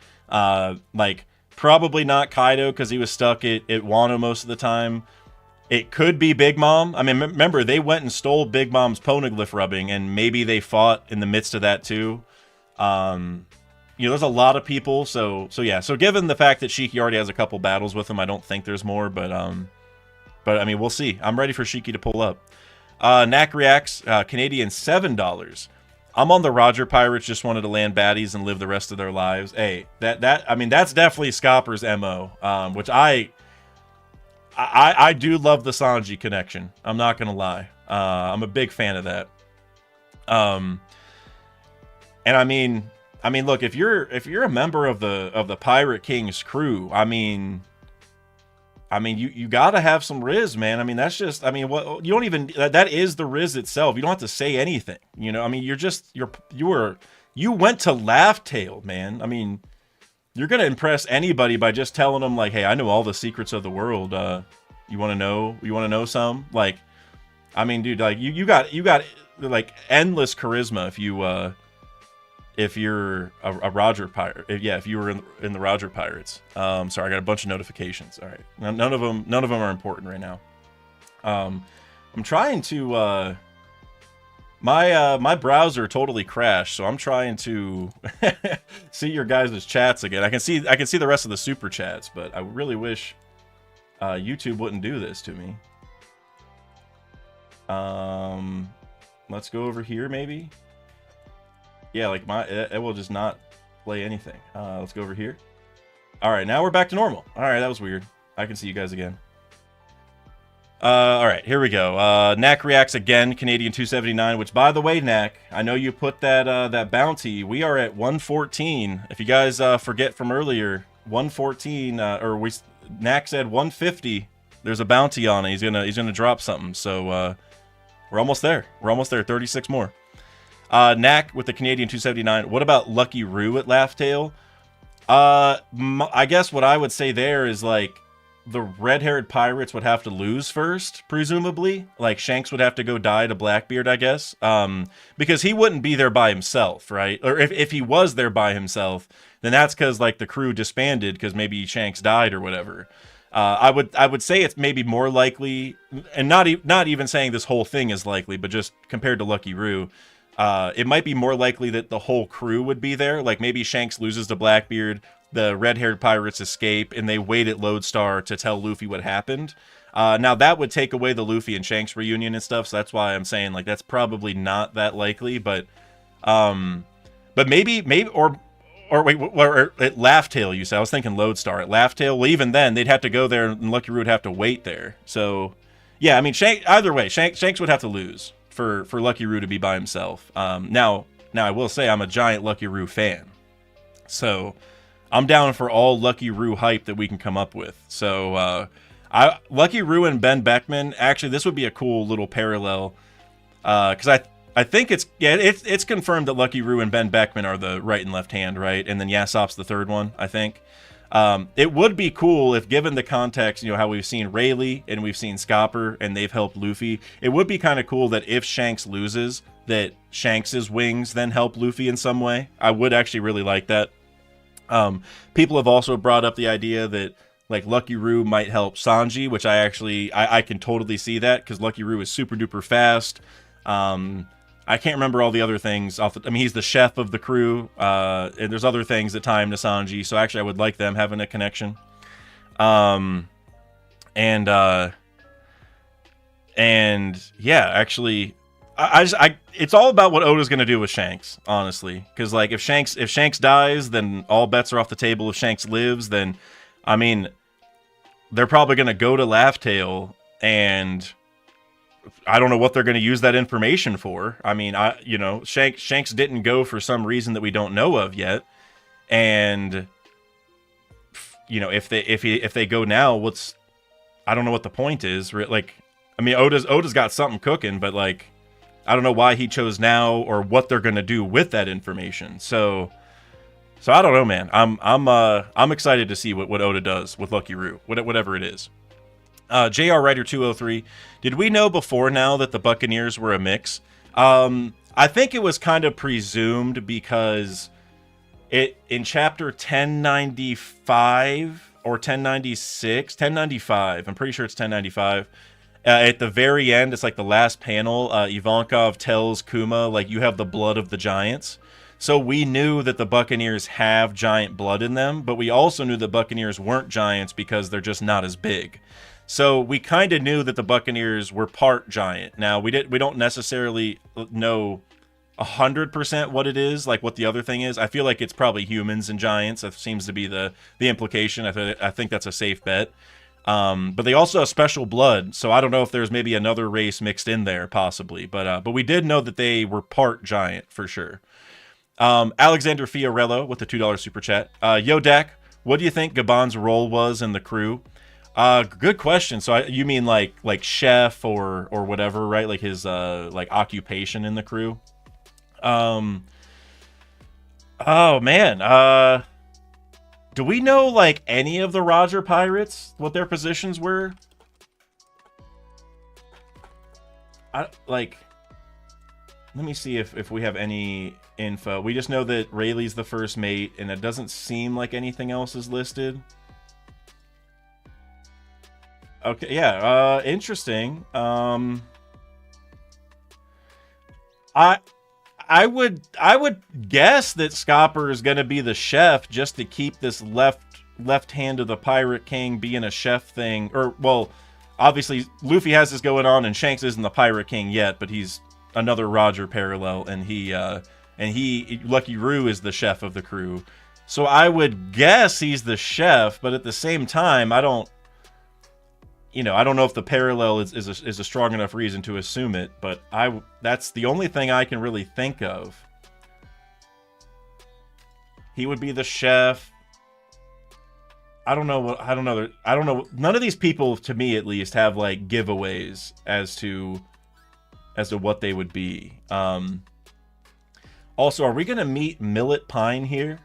Like probably not Kaido because he was stuck at Wano most of the time. It could be Big Mom. I mean, remember, they went and stole Big Mom's poneglyph rubbing, and maybe they fought in the midst of that too. There's a lot of people, so yeah. So given the fact that Shiki already has a couple battles with him, I don't think there's more, but I mean, we'll see. I'm ready for Shiki to pull up. Knack reacts, Canadian $7. I'm on the Roger Pirates, just wanted to land baddies and live the rest of their lives. Hey, I mean, that's definitely Scopper's MO, which I do love the Sanji connection. I'm not gonna lie. I'm a big fan of that. And I mean, look, if you're a member of the Pirate King's crew, I mean, you gotta have some Riz, man. I mean, that's just, I mean, what you don't even that is the Riz itself. You don't have to say anything. You know, I mean, you went to Laugh Tale, man. I mean, you're gonna impress anybody by just telling them like, hey, I know all the secrets of the world. You want to know some? Like, I mean, dude, like you got like endless charisma if you're a Roger pirate. If you were in the Roger Pirates. Sorry, I got a bunch of notifications. All right, none of them are important right now. I'm trying to My browser totally crashed, so I'm trying to see your guys' chats again. I can see the rest of the super chats, but I really wish YouTube wouldn't do this to me. Let's go over here maybe. Yeah, like it will just not play anything. Let's go over here. All right, now we're back to normal. All right, that was weird. I can see you guys again. All right, here we go. Knack reacts again, Canadian 279. Which, by the way, Knack, I know you put that that bounty. We are at 114. If you guys forget from earlier, 114, Knack said 150. There's a bounty on it. He's gonna drop something. So we're almost there. We're almost there. 36 more. Knack with the Canadian 279. What about Lucky Roo at Laughtail? I guess what I would say there is like, the red-haired pirates would have to lose first, presumably. Like, Shanks would have to go die to Blackbeard, I guess. Because he wouldn't be there by himself, right? Or if he was there by himself, then that's because, like, the crew disbanded because maybe Shanks died or whatever. I would say it's maybe more likely, and not even saying this whole thing is likely, but just compared to Lucky Roo, it might be more likely that the whole crew would be there. Like, maybe Shanks loses to Blackbeard, the red-haired pirates escape, and they wait at Lodestar to tell Luffy what happened. Now, that would take away the Luffy and Shanks reunion and stuff, so that's why I'm saying, like, that's probably not that likely, but maybe, or at Laughtail, you said. I was thinking Lodestar. At Laughtail, well, even then, they'd have to go there, and Lucky Roo would have to wait there. So, yeah, I mean, either way, Shanks would have to lose for Lucky Roo to be by himself. Now, I will say I'm a giant Lucky Roo fan, so I'm down for all Lucky Roo hype that we can come up with. So, Lucky Roo and Ben Beckman, actually, this would be a cool little parallel. Because I think it's confirmed that Lucky Roo and Ben Beckman are the right and left hand, right? And then Yasopp's the third one, I think. It would be cool if, given the context, you know, how we've seen Rayleigh and we've seen Scopper and they've helped Luffy, it would be kind of cool that if Shanks loses, that Shanks's wings then help Luffy in some way. I would actually really like that. People have also brought up the idea that, like, Lucky Roo might help Sanji, which I can totally see that, because Lucky Roo is super duper fast. I can't remember all the other things. I mean, he's the chef of the crew, and there's other things that tie him to Sanji, so actually I would like them having a connection. And yeah, actually, it's all about what Oda's gonna do with Shanks, honestly. Because, like, if Shanks dies, then all bets are off the table. If Shanks lives, then, I mean, they're probably gonna go to Laughtail, and I don't know what they're gonna use that information for. I mean, Shanks didn't go for some reason that we don't know of yet, and you know, if they go now, I don't know what the point is. Like, I mean, Oda's got something cooking, but, like, I don't know why he chose now or what they're gonna do with that information. So I don't know, man. I'm excited to see what Oda does with Lucky Roo, whatever it is. JR Rider 203. Did we know before now that the Buccaneers were a mix? I think it was kind of presumed because in chapter 1095 or 1096, 1095. I'm pretty sure it's 1095. At the very end, it's like the last panel, Ivankov tells Kuma, like, you have the blood of the giants. So we knew that the Buccaneers have giant blood in them, but we also knew the Buccaneers weren't giants because they're just not as big. So we kind of knew that the Buccaneers were part giant. Now, we don't necessarily know 100% what it is, like what the other thing is. I feel like it's probably humans and giants. That seems to be the implication. I think that's a safe bet. But they also have special blood, so I don't know if there's maybe another race mixed in there, possibly. But we did know that they were part giant, for sure. Alexander Fiorello with the $2 super chat. Yo, Dak, what do you think Gabon's role was in the crew? Good question. So you mean like chef or whatever, right? Like his like occupation in the crew? Oh man. Do we know, like, any of the Roger Pirates, what their positions were? Let me see if we have any info. We just know that Rayleigh's the first mate, and it doesn't seem like anything else is listed. Okay, yeah, interesting. I I would guess that Scopper is going to be the chef just to keep this left hand of the Pirate King being a chef thing. Or, well, obviously Luffy has this going on, and Shanks isn't the Pirate King yet, but he's another Roger parallel, and he Lucky Roo is the chef of the crew. So I would guess he's the chef, but at the same time, I don't know if the parallel is a strong enough reason to assume it, but that's the only thing I can really think of. He would be the chef. I don't know. None of these people, to me at least, have like giveaways as to what they would be. Also, are we gonna meet Millet Pine here?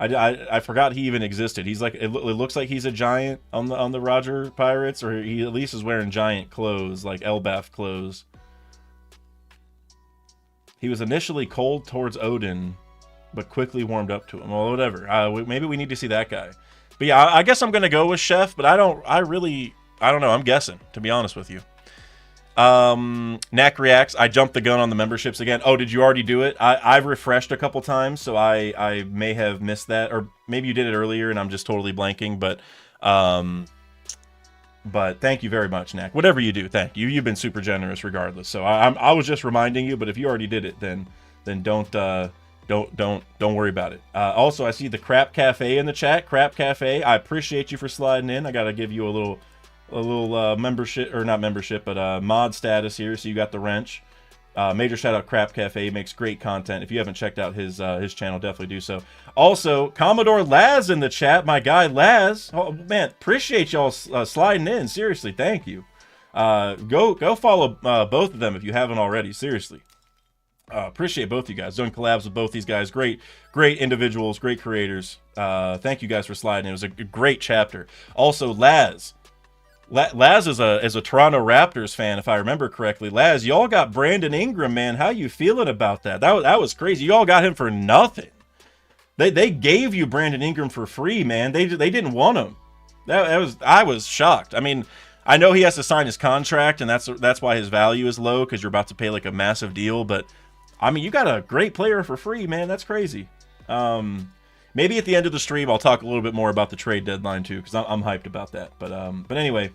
I forgot he even existed. He's like, it looks like he's a giant on the Roger Pirates, or he at least is wearing giant clothes, like Elbaf clothes. He was initially cold towards Odin, but quickly warmed up to him. Well, whatever. Maybe we need to see that guy. But yeah, I guess I'm gonna go with Chef, but I don't know. I'm guessing, to be honest with you. Knack reacts, I jumped the gun on the memberships again. Oh, did you already do it? I've refreshed a couple times, so I may have missed that, or maybe you did it earlier and I'm just totally blanking, but thank you very much, Knack. Whatever you do, thank you. You've been super generous regardless. So I was just reminding you, but if you already did it, then don't worry about it. Also, I see the Crap Cafe in the chat. Crap Cafe, I appreciate you for sliding in. I gotta give you a little membership, or not membership, but mod status here. So you got the wrench. Major shout out Crap Cafe, he makes great content. If you haven't checked out his channel, definitely do so. Also, Commodore Laz in the chat, my guy Laz. Oh man, appreciate y'all sliding in. Seriously, thank you. Go follow both of them if you haven't already. Seriously, appreciate both you guys. Doing collabs with both these guys. Great individuals, great creators. Thank you guys for sliding in. It was a great chapter. Also, Laz is a Toronto Raptors fan, if I remember correctly. Laz, y'all got Brandon Ingram, man. How you feeling about that? That was crazy. Y'all got him for nothing. They gave you Brandon Ingram for free, man. They didn't want him. I was shocked. I mean, I know he has to sign his contract, and that's why his value is low, because you're about to pay like a massive deal. But I mean, you got a great player for free, man. That's crazy. Maybe at the end of the stream, I'll talk a little bit more about the trade deadline too, because I'm hyped about that. But anyway,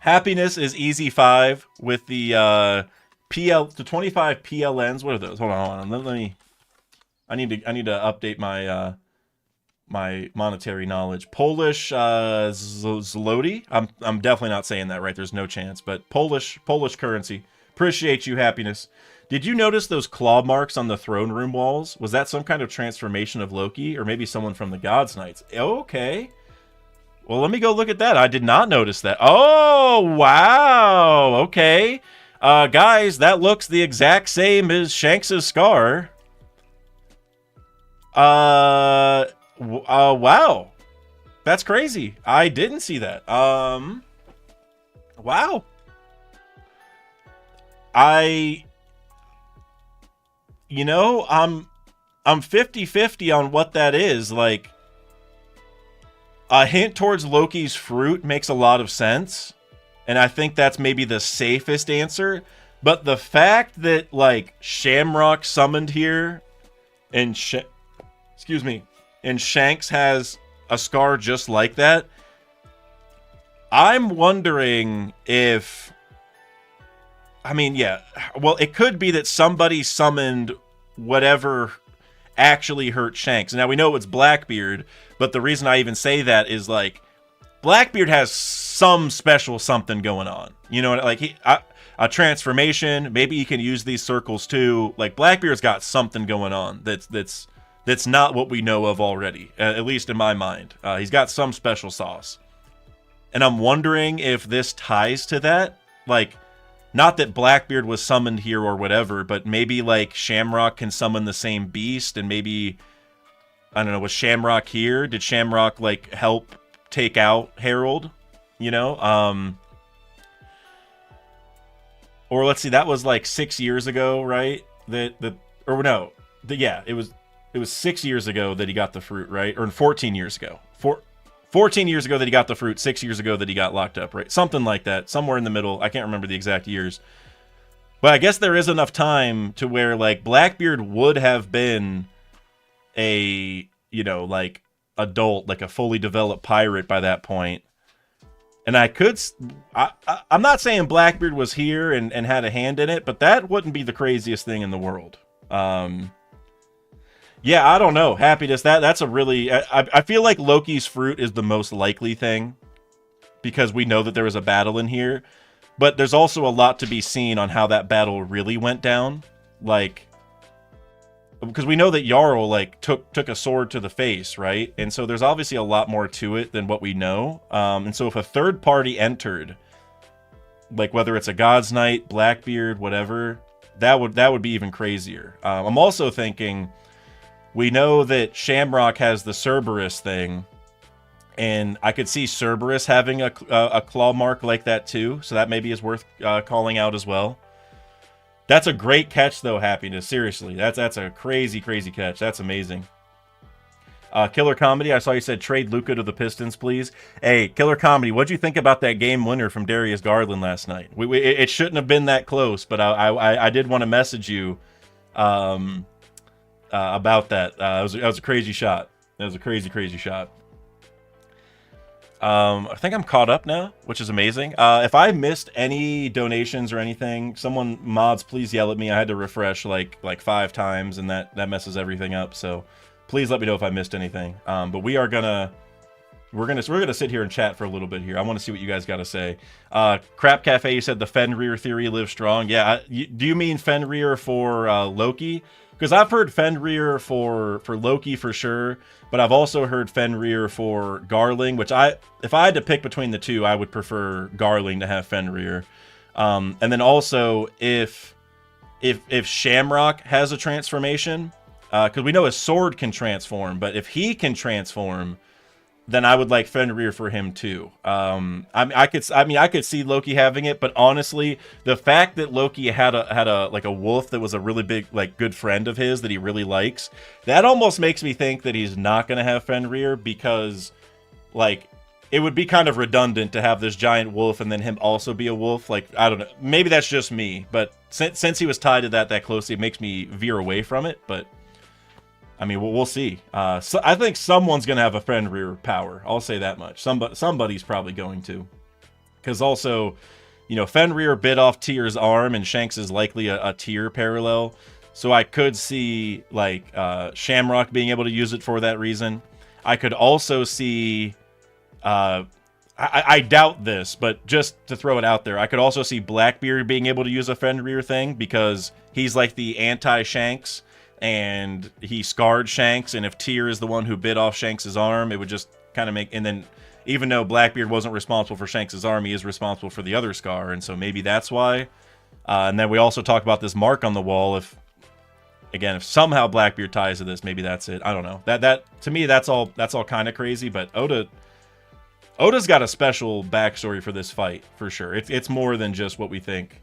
Happiness is easy 5 with the the 25 PLNs. What are those? Hold on. Let me. I need to update my my monetary knowledge. Polish zloty. I'm definitely not saying that right. There's no chance. But Polish currency. Appreciate you, Happiness. Did you notice those claw marks on the throne room walls? Was that some kind of transformation of Loki, or maybe someone from the Gods Knights? Okay. Well, let me go look at that. I did not notice that. Oh, wow. Okay. Guys, that looks the exact same as Shanks' scar. Wow. That's crazy. I didn't see that. Wow. I'm 50-50 on what that is. Like, a hint towards Loki's fruit makes a lot of sense, and I think that's maybe the safest answer. But the fact that, like, Shamrock summoned here, and and Shanks has a scar just like that, I'm wondering if... I mean, yeah. Well, it could be that somebody summoned whatever actually hurt Shanks. Now, we know it's Blackbeard, but the reason I even say that is, like, Blackbeard has some special something going on. You know, like, a transformation. Maybe he can use these circles, too. Like, Blackbeard's got something going on that's not what we know of already, at least in my mind. He's got some special sauce. And I'm wondering if this ties to that. Like, not that Blackbeard was summoned here or whatever, but maybe, like, Shamrock can summon the same beast, and maybe, I don't know, was Shamrock here? Did Shamrock, like, help take out Harold? You know? Or let's see, that was, like, 6 years ago, right? Yeah, it was 6 years ago that he got the fruit, right? Or 14 years ago. 14 years ago that he got the fruit, 6 years ago that he got locked up, right? Something like that, somewhere in the middle. I can't remember the exact years. But I guess there is enough time to where like Blackbeard would have been a, you know, like adult, like a fully developed pirate by that point. And I'm not saying Blackbeard was here and had a hand in it, but that wouldn't be the craziest thing in the world. Yeah, I don't know. Happiness, that's a really... I feel like Loki's fruit is the most likely thing, because we know that there was a battle in here. But there's also a lot to be seen on how that battle really went down. Like, because we know that Jarl, like, took a sword to the face, right? And so there's obviously a lot more to it than what we know. And so if a third party entered, like whether it's a God's Knight, Blackbeard, whatever, that would be even crazier. I'm also thinking... We know that Shamrock has the Cerberus thing, and I could see Cerberus having a claw mark like that too, so that maybe is worth calling out as well. That's a great catch, though, Happiness. Seriously, that's a crazy, crazy catch. That's amazing. Killer Comedy, I saw you said trade Luka to the Pistons, please. Hey, Killer Comedy, what'd you think about that game winner from Darius Garland last night? It shouldn't have been that close, but I did want to message you. About that. That was a crazy shot. That was a crazy, crazy shot. I think I'm caught up now, which is amazing. If I missed any donations or anything, mods, please yell at me. I had to refresh like 5 times, and that messes everything up. So please let me know if I missed anything. But we're gonna sit here and chat for a little bit here. I want to see what you guys got to say. Crap Cafe, you said the Fenrir theory lives strong. Yeah, do you mean Fenrir for Loki? Because I've heard Fenrir for Loki for sure, but I've also heard Fenrir for Garling, which if I had to pick between the two, I would prefer Garling to have Fenrir. And then also if Shamrock has a transformation, because we know his sword can transform, but if he can transform, then I would like Fenrir for him too. I could see Loki having it, but honestly, the fact that Loki had a wolf that was a really big, like, good friend of his that he really likes, that almost makes me think that he's not gonna have Fenrir, because, like, it would be kind of redundant to have this giant wolf and then him also be a wolf. Like, I don't know, maybe that's just me, but since he was tied to that closely, it makes me veer away from it. But I mean, we'll see. So I think someone's going to have a Fenrir power. I'll say that much. Somebody's probably going to. Because also, you know, Fenrir bit off Tyr's arm, and Shanks is likely a Tyr parallel. So I could see, like, Shamrock being able to use it for that reason. I could also see... I doubt this, but just to throw it out there, I could also see Blackbeard being able to use a Fenrir thing, because he's like the anti-Shanks, and he scarred Shanks, and if Tyr is the one who bit off Shanks' arm, it would just kind of make... And then, even though Blackbeard wasn't responsible for Shanks' arm, he is responsible for the other scar, and so maybe that's why. And then we also talk about this mark on the wall. If somehow Blackbeard ties to this, maybe that's it. I don't know. That to me, that's all kind of crazy, but Oda's got a special backstory for this fight, for sure. It's more than just what we think.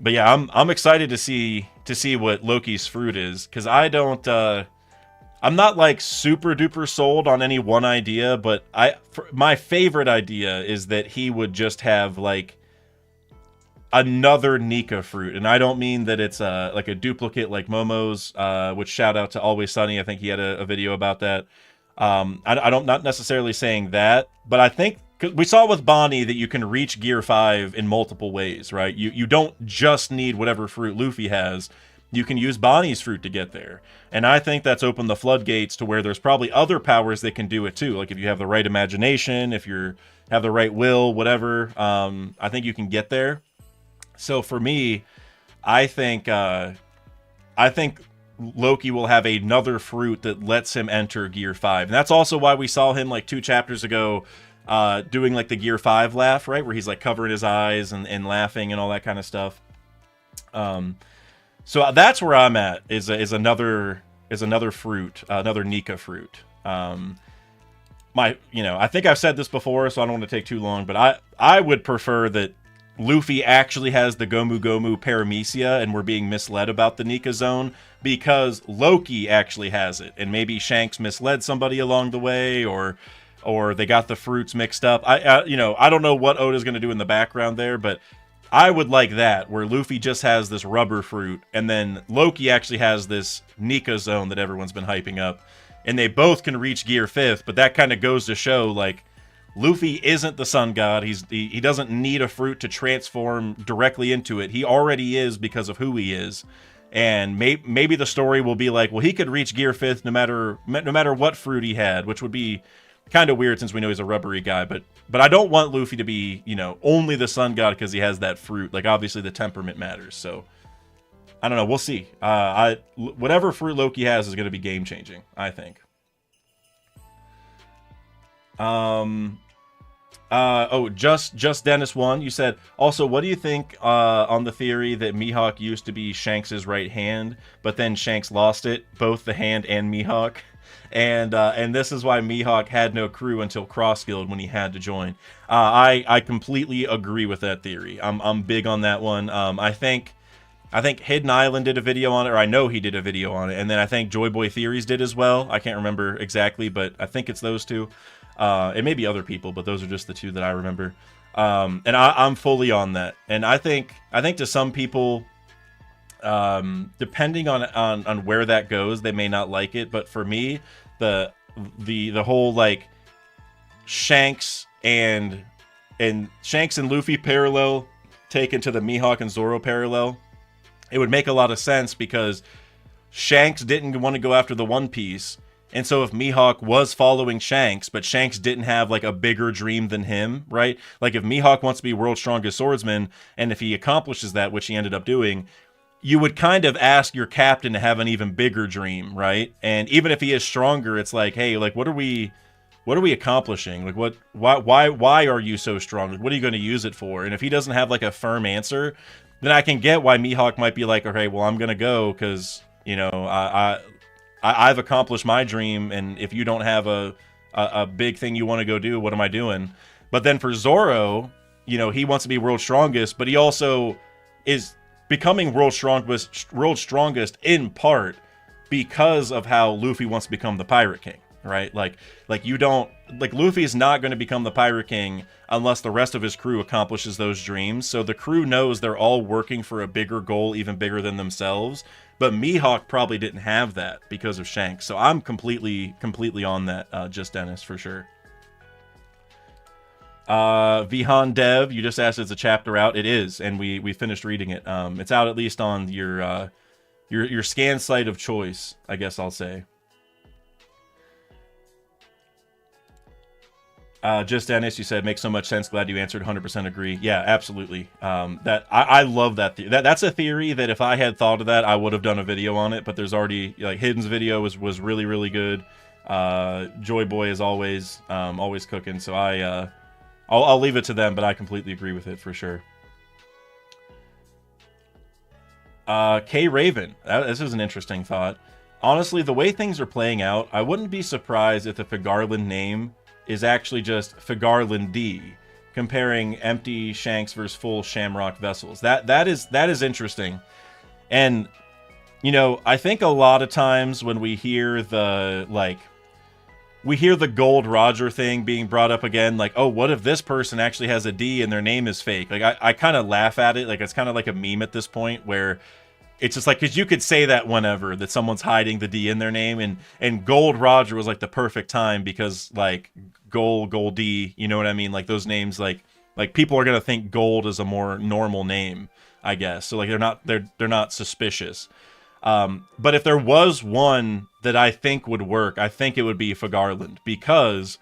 But yeah, I'm excited to see what Loki's fruit is, because I'm not like super duper sold on any one idea, but my favorite idea is that he would just have like another Nika fruit, and I don't mean that it's like a duplicate like Momo's, which shout out to Always Sunny. I think he had a video about that. Not necessarily saying that, but I think, 'cause we saw with Bonnie that you can reach Gear 5 in multiple ways, right? You don't just need whatever fruit Luffy has. You can use Bonnie's fruit to get there. And I think that's opened the floodgates to where there's probably other powers that can do it too. Like if you have the right imagination, if you have the right will, whatever, I think you can get there. So for me, I think Loki will have another fruit that lets him enter Gear 5. And that's also why we saw him like 2 chapters ago doing like the Gear 5 laugh, right? Where he's like covering his eyes and laughing and all that kind of stuff. So that's where I'm at, is another fruit, another Nika fruit. I think I've said this before, so I don't want to take too long, but I would prefer that Luffy actually has the Gomu Gomu Paramecia and we're being misled about the Nika zone, because Loki actually has it, and maybe Shanks misled somebody along the way, or they got the fruits mixed up. I don't know what Oda's going to do in the background there, but I would like that, where Luffy just has this rubber fruit, and then Loki actually has this Nika zone that everyone's been hyping up, and they both can reach Gear 5th, but that kind of goes to show, like, Luffy isn't the sun god. He doesn't need a fruit to transform directly into it. He already is because of who he is. And maybe the story will be like, well, he could reach Gear 5th no matter what fruit he had, which would be kind of weird since we know he's a rubbery guy. But I don't want Luffy to be, you know, only the sun god because he has that fruit. Like, obviously the temperament matters. So I don't know. We'll see. Whatever fruit Loki has is going to be game changing, I think. Just Dennis 1, you said, also, what do you think on the theory that Mihawk used to be Shanks's right hand, but then Shanks lost it, both the hand and Mihawk, and this is why Mihawk had no crew until Crossfield when he had to join. I completely agree with that theory. I'm big on that one. I think Hidden Island did a video on it, or I know he did a video on it, and then I think Joy Boy Theories did as well. I can't remember exactly, but I think it's those two. It may be other people, but those are just the two that I remember. And I'm fully on that. And I think to some people, depending on where that goes, they may not like it. But for me, the whole like Shanks and Luffy parallel taken to the Mihawk and Zoro parallel, it would make a lot of sense because Shanks didn't want to go after the One Piece. And so if Mihawk was following Shanks, but Shanks didn't have like a bigger dream than him, right? Like if Mihawk wants to be world's strongest swordsman, and if he accomplishes that, which he ended up doing, you would kind of ask your captain to have an even bigger dream, right? And even if he is stronger, it's like, hey, like what are we accomplishing? Like why are you so strong? Like, what are you going to use it for? And if he doesn't have like a firm answer, then I can get why Mihawk might be like, okay, well, I'm going to go because, you know, I've accomplished my dream, and if you don't have a big thing you want to go do, what am I doing? But then for Zoro, you know, he wants to be world's strongest, but he also is becoming world's strongest in part because of how Luffy wants to become the Pirate King, right? Like Luffy's not going to become the Pirate King unless the rest of his crew accomplishes those dreams. So the crew knows they're all working for a bigger goal, even bigger than themselves. But Mihawk probably didn't have that because of Shanks. So I'm completely on that, just Dennis, for sure. Vihan Dev, you just asked, is the chapter out? It is, and we finished reading it. It's out at least on your scan site of choice, I guess I'll say. Just Dennis, you said makes so much sense. Glad you answered. 100% agree. Yeah, absolutely. That I love that. That's a theory that if I had thought of that, I would have done a video on it. But there's already like Hidden's video was really really good. Joy Boy is always cooking. So I'll leave it to them. But I completely agree with it for sure. K Raven, this is an interesting thought. Honestly, the way things are playing out, I wouldn't be surprised if the Figarland name is actually just Figarland D, comparing empty Shanks versus full Shamrock vessels. That is interesting. And you know, I think a lot of times when we hear the Gold Roger thing being brought up again, like, oh, what if this person actually has a D and their name is fake? Like I kind of laugh at it. Like it's kind of like a meme at this point where it's just like, because you could say that whenever, that someone's hiding the D in their name, and Gold Roger was like the perfect time because like Goldie, you know what I mean? Like those names, like people are gonna think Gold is a more normal name, I guess. So like they're not suspicious. But if there was one that I think would work, I think it would be Figarland, because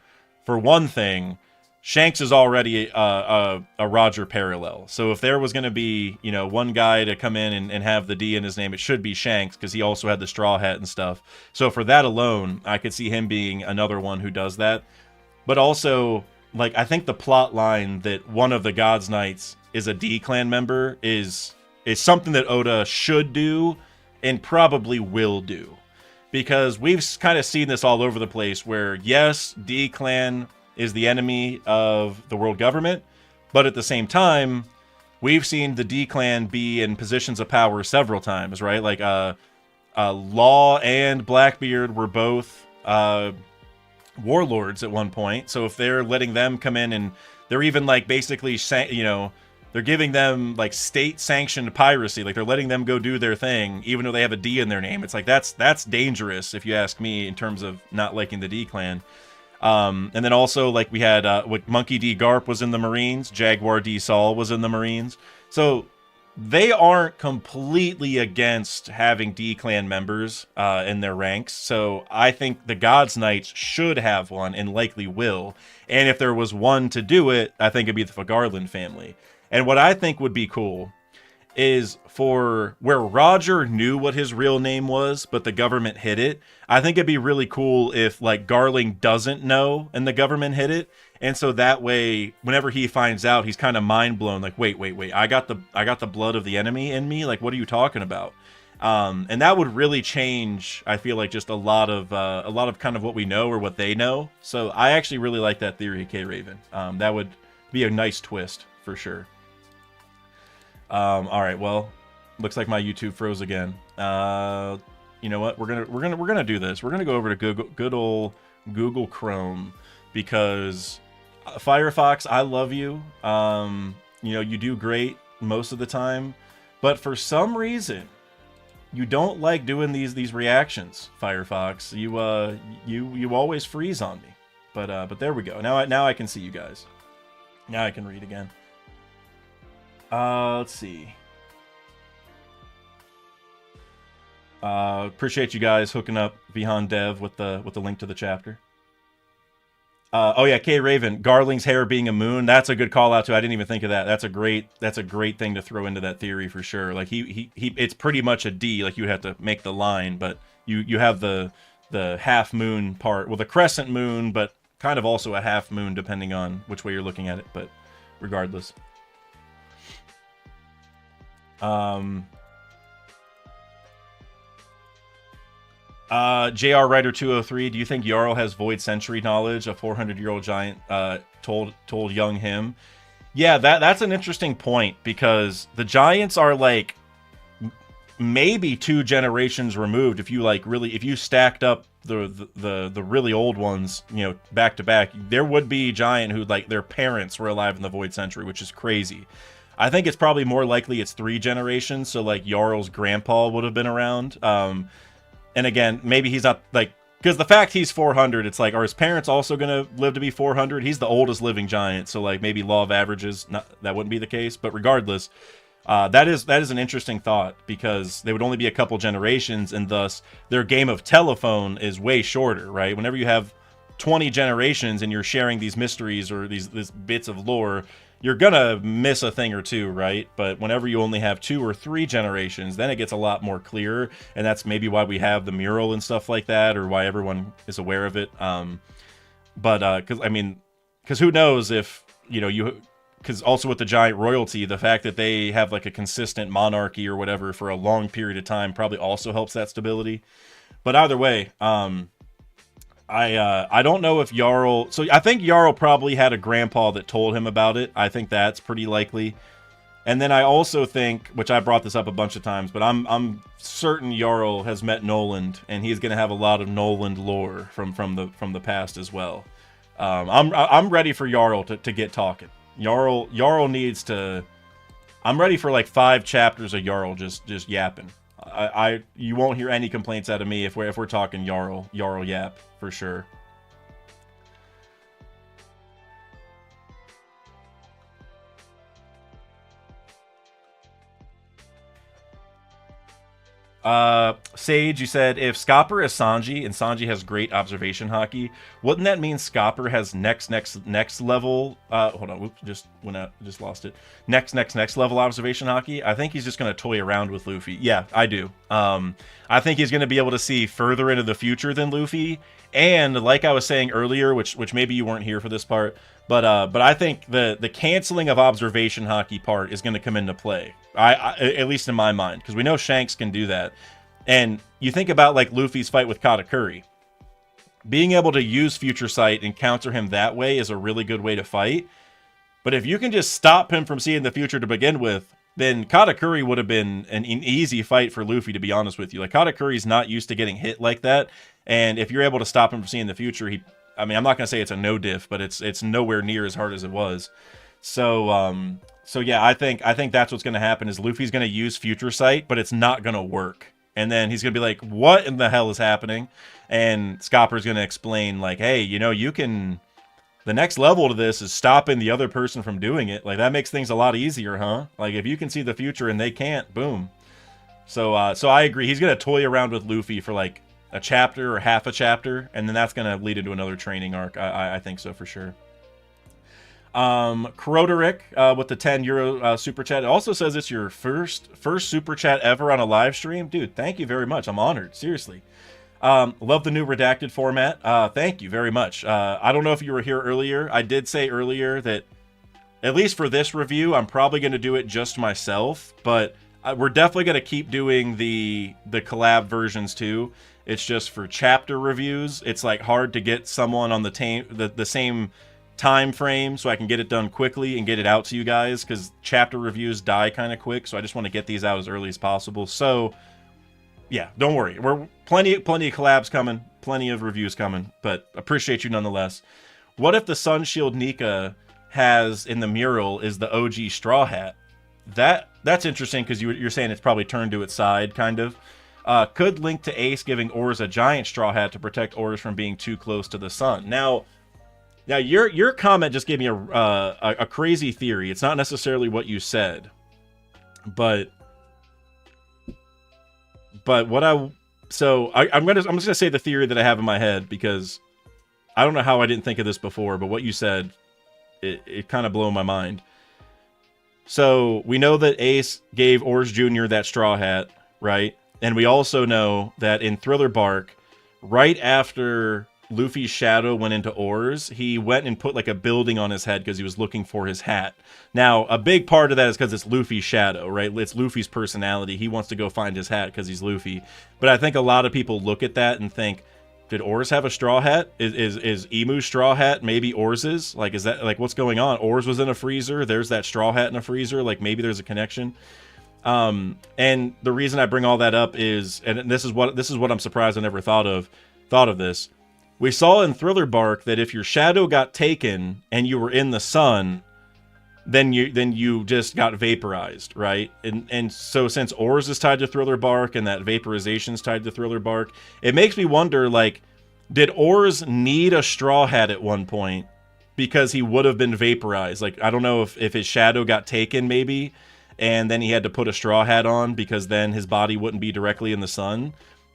for one thing, Shanks is already a Roger parallel. So if there was going to be, you know, one guy to come in and have the D in his name, it should be Shanks, because he also had the straw hat and stuff. So for that alone, I could see him being another one who does that. But also, like, I think the plot line that one of the Gods Knights is a D clan member is something that Oda should do and probably will do. Because we've kind of seen this all over the place where, yes, D clan is the enemy of the world government, but at the same time, we've seen the D clan be in positions of power several times, right? Like Law and Blackbeard were both warlords at one point, so if they're letting them come in and they're even like basically, you know, they're giving them like state-sanctioned piracy. Like they're letting them go do their thing, even though they have a D in their name. It's like that's dangerous, if you ask me, in terms of not liking the D clan. And then also like we had Monkey D. Garp was in the Marines, Jaguar D. Saul was in the Marines. So they aren't completely against having D-Clan members in their ranks. So I think the Gods Knights should have one and likely will. And if there was one to do it, I think it'd be the Fagarland family. And what I think would be cool is for where Roger knew what his real name was, but the government hid it. I think it'd be really cool if like Garling doesn't know and the government hid it. And so that way, whenever he finds out, he's kind of mind blown. Like, wait, I got the blood of the enemy in me. Like, what are you talking about? And that would really change, I feel like, just a lot of kind of what we know or what they know. So I actually really like that theory, K Raven. That would be a nice twist for sure. All right, well, looks like my YouTube froze again. You know what? We're gonna do this. We're gonna go over to good old Google Chrome, because Firefox, I love you. You know, you do great most of the time, but for some reason, you don't like doing these reactions, Firefox. You always freeze on me. But there we go. Now I can see you guys. Now I can read again. Let's see. Appreciate you guys hooking up Vihan Dev with the link to the chapter. Oh yeah, K Raven, Garling's hair being a moon. That's a good call out too. I didn't even think of that. That's a great thing to throw into that theory for sure. Like he it's pretty much a D. Like you would have to make the line, but you have the half moon part, well, the crescent moon, but kind of also a half moon depending on which way you're looking at it. But regardless. JR Writer 203, do you think Jarl has Void Century knowledge? A 400-year-old giant told young him. Yeah, that's an interesting point, because the giants are like maybe 2 generations removed. If you stacked up the really old ones, you know, back to back, there would be a giant who, like, their parents were alive in the Void Century, which is crazy. I think it's probably more likely it's 3 generations, so like Jarl's grandpa would have been around. And again, maybe he's not, like, because the fact he's 400, it's like, are his parents also going to live to be 400? He's the oldest living giant, so like maybe law of averages, that wouldn't be the case. But regardless, that is an interesting thought, because they would only be a couple generations, and thus their game of telephone is way shorter, right? Whenever you have 20 generations and you're sharing these mysteries or these bits of lore, you're gonna miss a thing or two, right? But whenever you only have 2 or 3 generations, then it gets a lot more clear, and that's maybe why we have the mural and stuff like that, or why everyone is aware of it. Because who knows if, you know, because also with the giant royalty, the fact that they have like a consistent monarchy or whatever for a long period of time probably also helps that stability. But either way, I don't know if Jarl... So I think Jarl probably had a grandpa that told him about it. I think that's pretty likely. And then I also think, which I brought this up a bunch of times, but I'm certain Jarl has met Noland, and he's going to have a lot of Noland lore from the past as well. I'm ready for Jarl to get talking. Jarl needs to... I'm ready for like 5 chapters of Jarl just yapping. You won't hear any complaints out of me if we're talking Jarl yap for sure. Sage, you said if Scopper is Sanji and Sanji has great observation hockey, wouldn't that mean Scopper has next level? Hold on, whoops, just lost it. Next level observation hockey. I think he's just gonna toy around with Luffy. Yeah, I do. I think he's gonna be able to see further into the future than Luffy. And like I was saying earlier, which maybe you weren't here for this part, but I think the canceling of observation hockey part is going to come into play. I at least in my mind, because we know Shanks can do that. And you think about like Luffy's fight with Katakuri. Being able to use Future Sight and counter him that way is a really good way to fight. But if you can just stop him from seeing the future to begin with, then Katakuri would have been an easy fight for Luffy, to be honest with you. Like, Katakuri's not used to getting hit like that. And if you're able to stop him from seeing the future, I'm not going to say it's a no diff, but it's nowhere near as hard as it was. So So yeah, I think that's what's going to happen is Luffy's going to use Future Sight, but it's not going to work. And then he's going to be like, "What in the hell is happening?" And Scopper's going to explain like, "Hey, you can the next level to this is stopping the other person from doing it. Like that makes things a lot easier, huh? Like if you can see the future and they can't, boom." So I agree. He's going to toy around with Luffy for like a chapter or half a chapter, and then that's going to lead into another training arc. I think so for sure. Kroderick with the 10 euro super chat. It also says it's your first super chat ever on a live stream. Dude, thank you very much. I'm honored. Seriously. Love the new redacted format. Thank you very much. I don't know if you were here earlier. I did say earlier that at least for this review, I'm probably going to do it just myself, but we're definitely going to keep doing the collab versions too. It's just for chapter reviews. It's like hard to get someone on the same time frame so I can get it done quickly and get it out to you guys, because chapter reviews die kind of quick, so I just want to get these out as early as possible. So yeah, don't worry, we're plenty of collabs coming, plenty of reviews coming, but appreciate you nonetheless. What if the Sun Shield Nika has in the mural is the OG Straw Hat? That's interesting, because you're saying it's probably turned to its side, kind of. Could link to Ace giving Oars a giant straw hat to protect Oars from being too close to the sun. Now your comment just gave me a crazy theory. It's not necessarily what you said, but what I'm just gonna say the theory that I have in my head, because I don't know how I didn't think of this before, but what you said, it kind of blew my mind. So we know that Ace gave Oars Jr. that straw hat, right? And we also know that in Thriller Bark, right after Luffy's shadow went into Oars, he went and put like a building on his head because he was looking for his hat. Now, a big part of that is because it's Luffy's shadow, right? It's Luffy's personality. He wants to go find his hat because he's Luffy. But I think a lot of people look at that and think, did Oars have a straw hat? Is Imu's straw hat maybe Oars's? Like, is that like what's going on? Oars was in a freezer. There's that straw hat in a freezer. Like maybe there's a connection. And the reason I bring all that up is, and this is what I'm surprised I never thought of this. We saw in Thriller Bark that if your shadow got taken and you were in the sun, then you just got vaporized, right? And so since Oars is tied to Thriller Bark and that vaporization is tied to Thriller Bark, it makes me wonder, like, did Oars need a straw hat at one point because he would have been vaporized? Like, I don't know if his shadow got taken maybe, and then he had to put a straw hat on because then his body wouldn't be directly in the sun.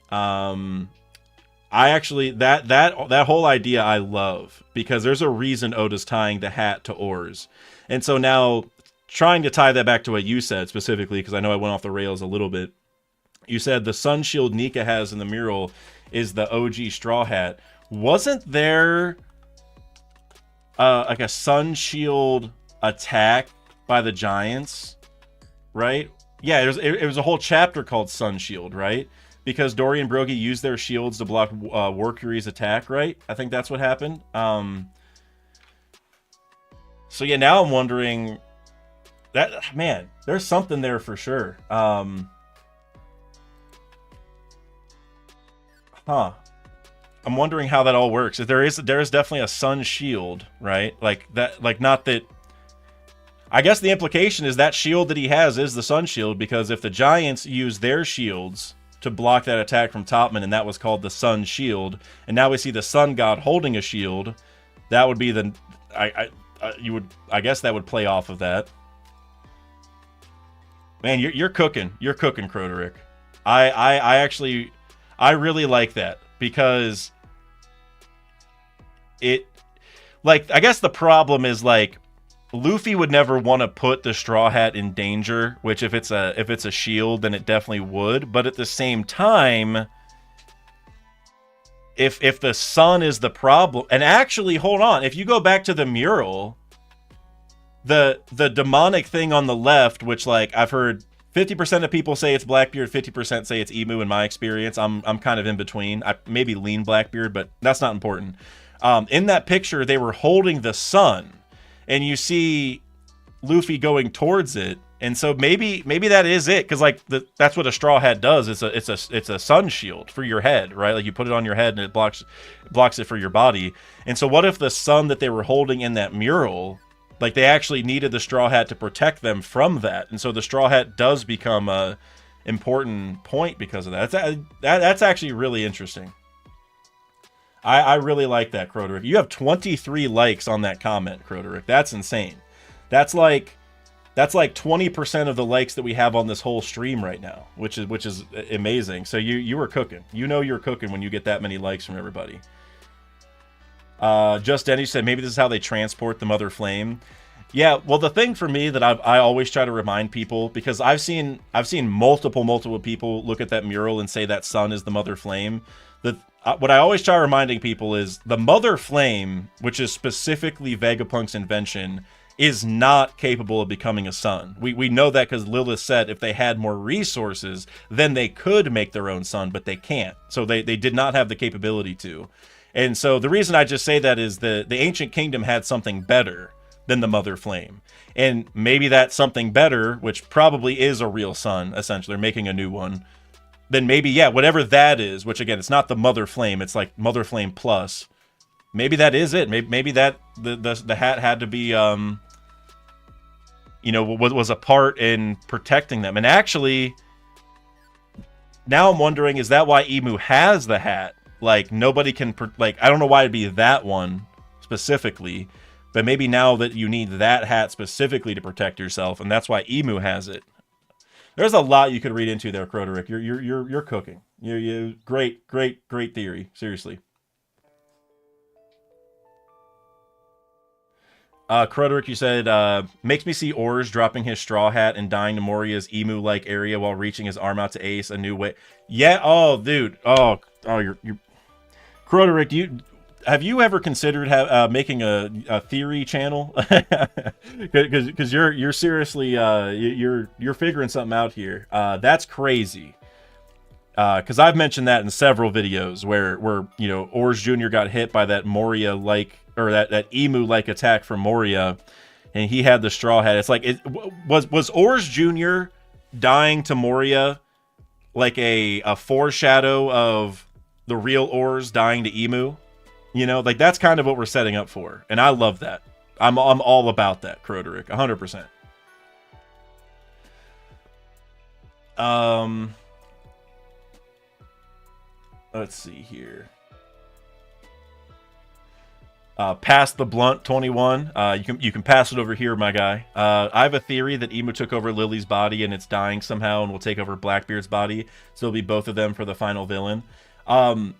I actually, that whole idea I love, because there's a reason Oda's tying the hat to Oars. And so now, trying to tie that back to what you said specifically, because I know I went off the rails a little bit. You said the sun shield Nika has in the mural is the OG straw hat. Wasn't there like a sun shield attack by the Giants, right? Yeah, it was a whole chapter called Sun Shield, right? Because Dory and Brogy used their shields to block Warcury's attack, right? I think that's what happened. So yeah, now I'm wondering that, man, there's something there for sure. I'm wondering how that all works. If there is definitely a sun shield, right? Like that, like not that. I guess the implication is that shield that he has is the sun shield, because if the Giants use their shields to block that attack from Topman, and that was called the Sun Shield, and now we see the Sun God holding a shield, that would be the I guess that would play off of that. Man, you're cooking, Kroderick. I really like that, because it, like, I guess the problem is, like, Luffy would never want to put the Straw Hat in danger, which if it's a shield, then it definitely would. But at the same time, if the sun is the problem, and actually, hold on, if you go back to the mural, the demonic thing on the left, which, like, I've heard 50% of people say it's Blackbeard, 50% say it's Emu in my experience. I'm kind of in between. I maybe lean Blackbeard, but that's not important. In that picture, they were holding the sun, and you see Luffy going towards it, and so maybe that is it, because like that's what a straw hat does. It's a sun shield for your head, right? Like you put it on your head and it blocks it for your body. And so what if the sun that they were holding in that mural Like, they actually needed the Straw Hat to protect them from that. And so the Straw Hat does become a important point because of that. That's actually really interesting. I really like that, Croderick. You have 23 likes on that comment, Croderick. That's insane. That's like 20% of the likes that we have on this whole stream right now, which is amazing. So you were cooking. You know you're cooking when you get that many likes from everybody. Just Denny said maybe this is how they transport the Mother Flame. Yeah, well, the thing for me that I always try to remind people, because I've seen multiple people look at that mural and say that sun is the Mother Flame. What I always try reminding people is the Mother Flame, which is specifically Vegapunk's invention, is not capable of becoming a sun. We know that because Lilith said if they had more resources, then they could make their own sun, but they can't. So they did not have the capability to. And so the reason I just say that is the Ancient Kingdom had something better than the Mother Flame. And maybe that something better, which probably is a real sun, essentially, they're making a new one, then maybe, yeah, whatever that is, which again, it's not the Mother Flame, it's like Mother Flame Plus. Maybe that is it. Maybe that the hat had to be, was a part in protecting them. And actually, now I'm wondering, is that why Emu has the hat? Like, nobody can, I don't know why it'd be that one specifically, but maybe now that you need that hat specifically to protect yourself, and that's why Emu has it. There's a lot you could read into there, Croderick. You're cooking. You great theory. Seriously. Croderick, you said, makes me see Ors dropping his straw hat and dying to Moria's emu-like area while reaching his arm out to Ace a new way. Yeah, oh, dude. Oh, you're... Croderick, have you ever considered making a theory channel? Because you're seriously you're figuring something out here. That's crazy. Because I've mentioned that in several videos where Ors Jr. got hit by that Moria-like, or that emu-like attack from Moria, and he had the straw hat. It's like, was Ors Jr. dying to Moria like a foreshadow of the real Ors dying to Emu? Like, that's kind of what we're setting up for, and I love that. I'm all about that, Croderick, 100%. Let's see here. Pass the blunt 21. You can pass it over here, my guy. I have a theory that Emu took over Lily's body and it's dying somehow and will take over Blackbeard's body. So it'll be both of them for the final villain. So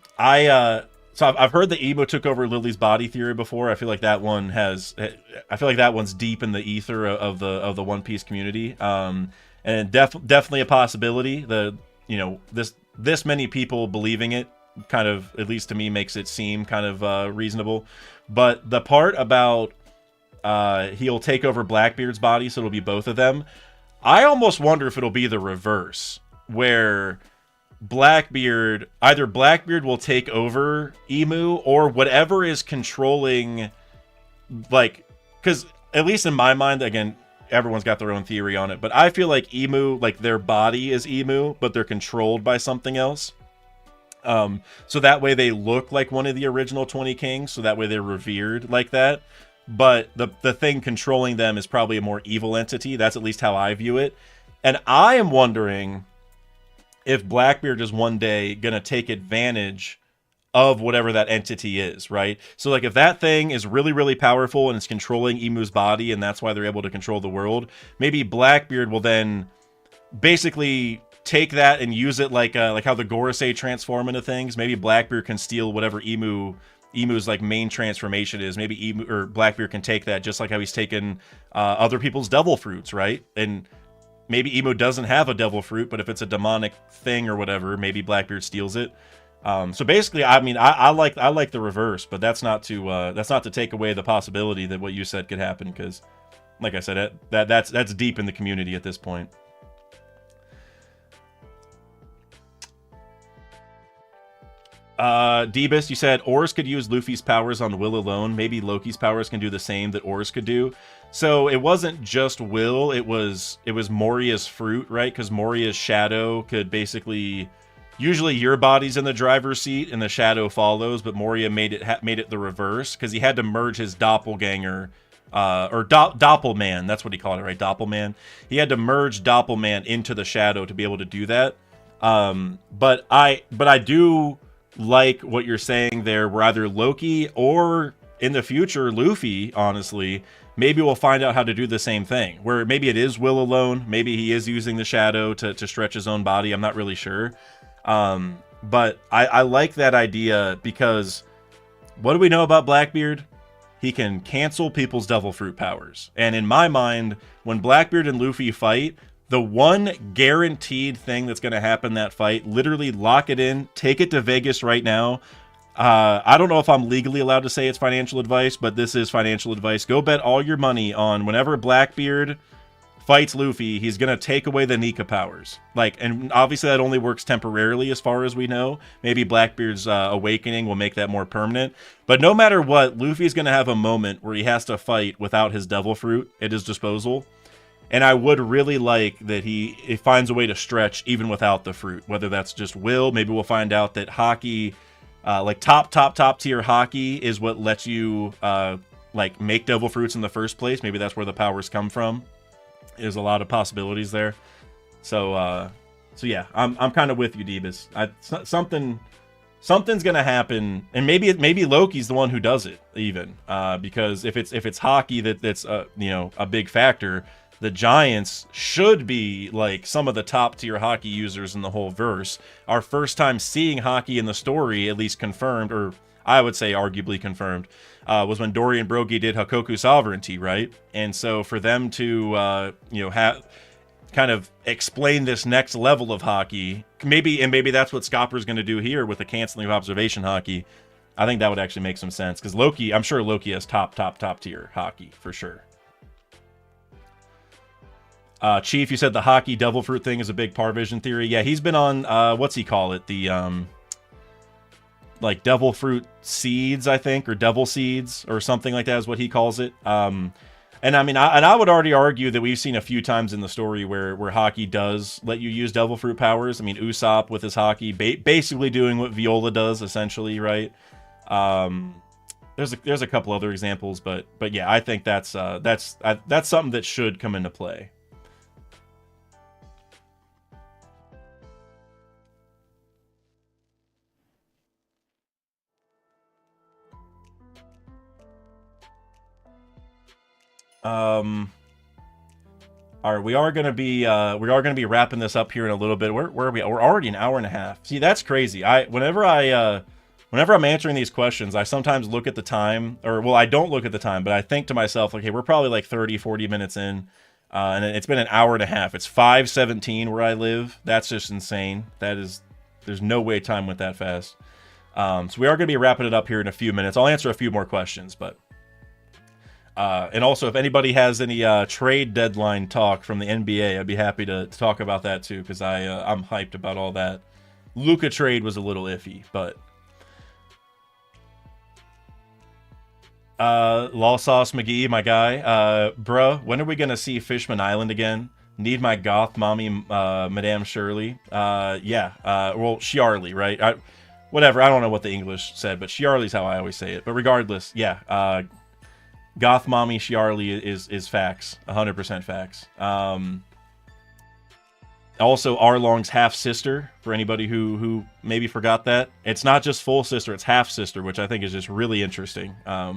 I've heard that Emu took over Lily's body theory before. I feel like that one's deep in the ether of the One Piece community. And definitely a possibility. This many people believing it kind of, at least to me, makes it seem kind of reasonable. But the part about he'll take over Blackbeard's body, so it'll be both of them, I almost wonder if it'll be the reverse, where either Blackbeard will take over Emu, or whatever is controlling, like, because at least in my mind, again, everyone's got their own theory on it, but I feel like Emu, like, their body is Emu, but they're controlled by something else. So that way they look like one of the original 20 Kings, so that way they're revered like that. But the thing controlling them is probably a more evil entity. That's at least how I view it. And I am wondering if Blackbeard is one day going to take advantage of whatever that entity is, right? So, like, if that thing is really, really powerful and it's controlling Emu's body, and that's why they're able to control the world, maybe Blackbeard will then basically take that and use it like how the Gorosei transform into things. Maybe Blackbeard can steal whatever Emu's like main transformation is. Maybe Emu or Blackbeard can take that, just like how he's taken other people's devil fruits, right? And maybe Emu doesn't have a devil fruit, but if it's a demonic thing or whatever, maybe Blackbeard steals it. So basically, I mean, I like the reverse, but that's not to take away the possibility that what you said could happen, because, like I said, that's deep in the community at this point. Debus, you said Ors could use Luffy's powers on Will alone. Maybe Loki's powers can do the same that Ors could do. So it wasn't just Will, it was Moria's fruit, right? Because Moria's shadow could basically, usually your body's in the driver's seat and the shadow follows, but Moria made it the reverse, because he had to merge his doppelganger or Doppelman. That's what he called it, right? Doppelman. He had to merge Doppelman into the shadow to be able to do that. But I do like what you're saying there, where either Loki or in the future Luffy, honestly, maybe we'll find out how to do the same thing, where maybe it is Will alone, maybe he is using the shadow to stretch his own body. I'm not really sure. But I like that idea, because what do we know about Blackbeard? He can cancel people's devil fruit powers. And in my mind, when Blackbeard and Luffy fight, the one guaranteed thing that's going to happen in that fight, literally lock it in, take it to Vegas right now. I don't know if I'm legally allowed to say it's financial advice, but this is financial advice. Go bet all your money on whenever Blackbeard fights Luffy, he's going to take away the Nika powers. Like, and obviously that only works temporarily as far as we know. Maybe Blackbeard's awakening will make that more permanent. But no matter what, Luffy's going to have a moment where he has to fight without his devil fruit at his disposal. And I would really like that he finds a way to stretch even without the fruit, whether that's just will. Maybe we'll find out that Haki, like top tier Haki, is what lets you like make devil fruits in the first place. Maybe that's where the powers come from. There's a lot of possibilities there. So yeah, I'm kind of with you, Deebus. Something's gonna happen, and maybe Loki's the one who does it even, because if it's Haki that's you know, a big factor, the Giants should be like some of the top tier Haki users in the whole verse. Our first time seeing Haki in the story, at least confirmed, or I would say arguably confirmed, was when Dorian Brogy did Hakoku Sovereignty, right? And so for them to you know, have kind of explain this next level of Haki, maybe that's what Scopper's going to do here with the canceling of observation Haki. I think that would actually make some sense, because Loki, I'm sure Loki has top tier Haki for sure. Chief, you said the Haki devil fruit thing is a big Parvision theory. Yeah, he's been on what's he call it, the like devil fruit seeds, I think, or devil seeds or something like that is what he calls it. And I mean, I would already argue that we've seen a few times in the story where Haki does let you use devil fruit powers. I mean, Usopp with his Haki, basically doing what Viola does, essentially, right? There's a couple other examples, but yeah, I think that's something that should come into play. All right, we are gonna be wrapping this up here in a little bit. Where are we? We're already an hour and a half. See, that's crazy. Whenever I'm answering these questions, I sometimes look at the time, or well, I don't look at the time, but I think to myself, okay, we're probably like 30-40 minutes in, and it's been an hour and a half. It's 5:17 where I live. That's just insane. There's no way time went that fast. So we are gonna be wrapping it up here in a few minutes. I'll answer a few more questions, but. And also, if anybody has any trade deadline talk from the NBA, I'd be happy to talk about that too, because I'm hyped about all that. Luka trade was a little iffy, but Law Sauce McGee, my guy, bruh, when are we gonna see Fishman Island again? Need my goth mommy, Madame Shirley. Yeah, well, Shiarly, right? Whatever, I don't know what the English said, but Shiarly's how I always say it. But regardless, yeah, Goth Mommy Shiarly is facts. 100% facts. Also, Arlong's half-sister, for anybody who maybe forgot that. It's not just full sister, it's half-sister, which I think is just really interesting. I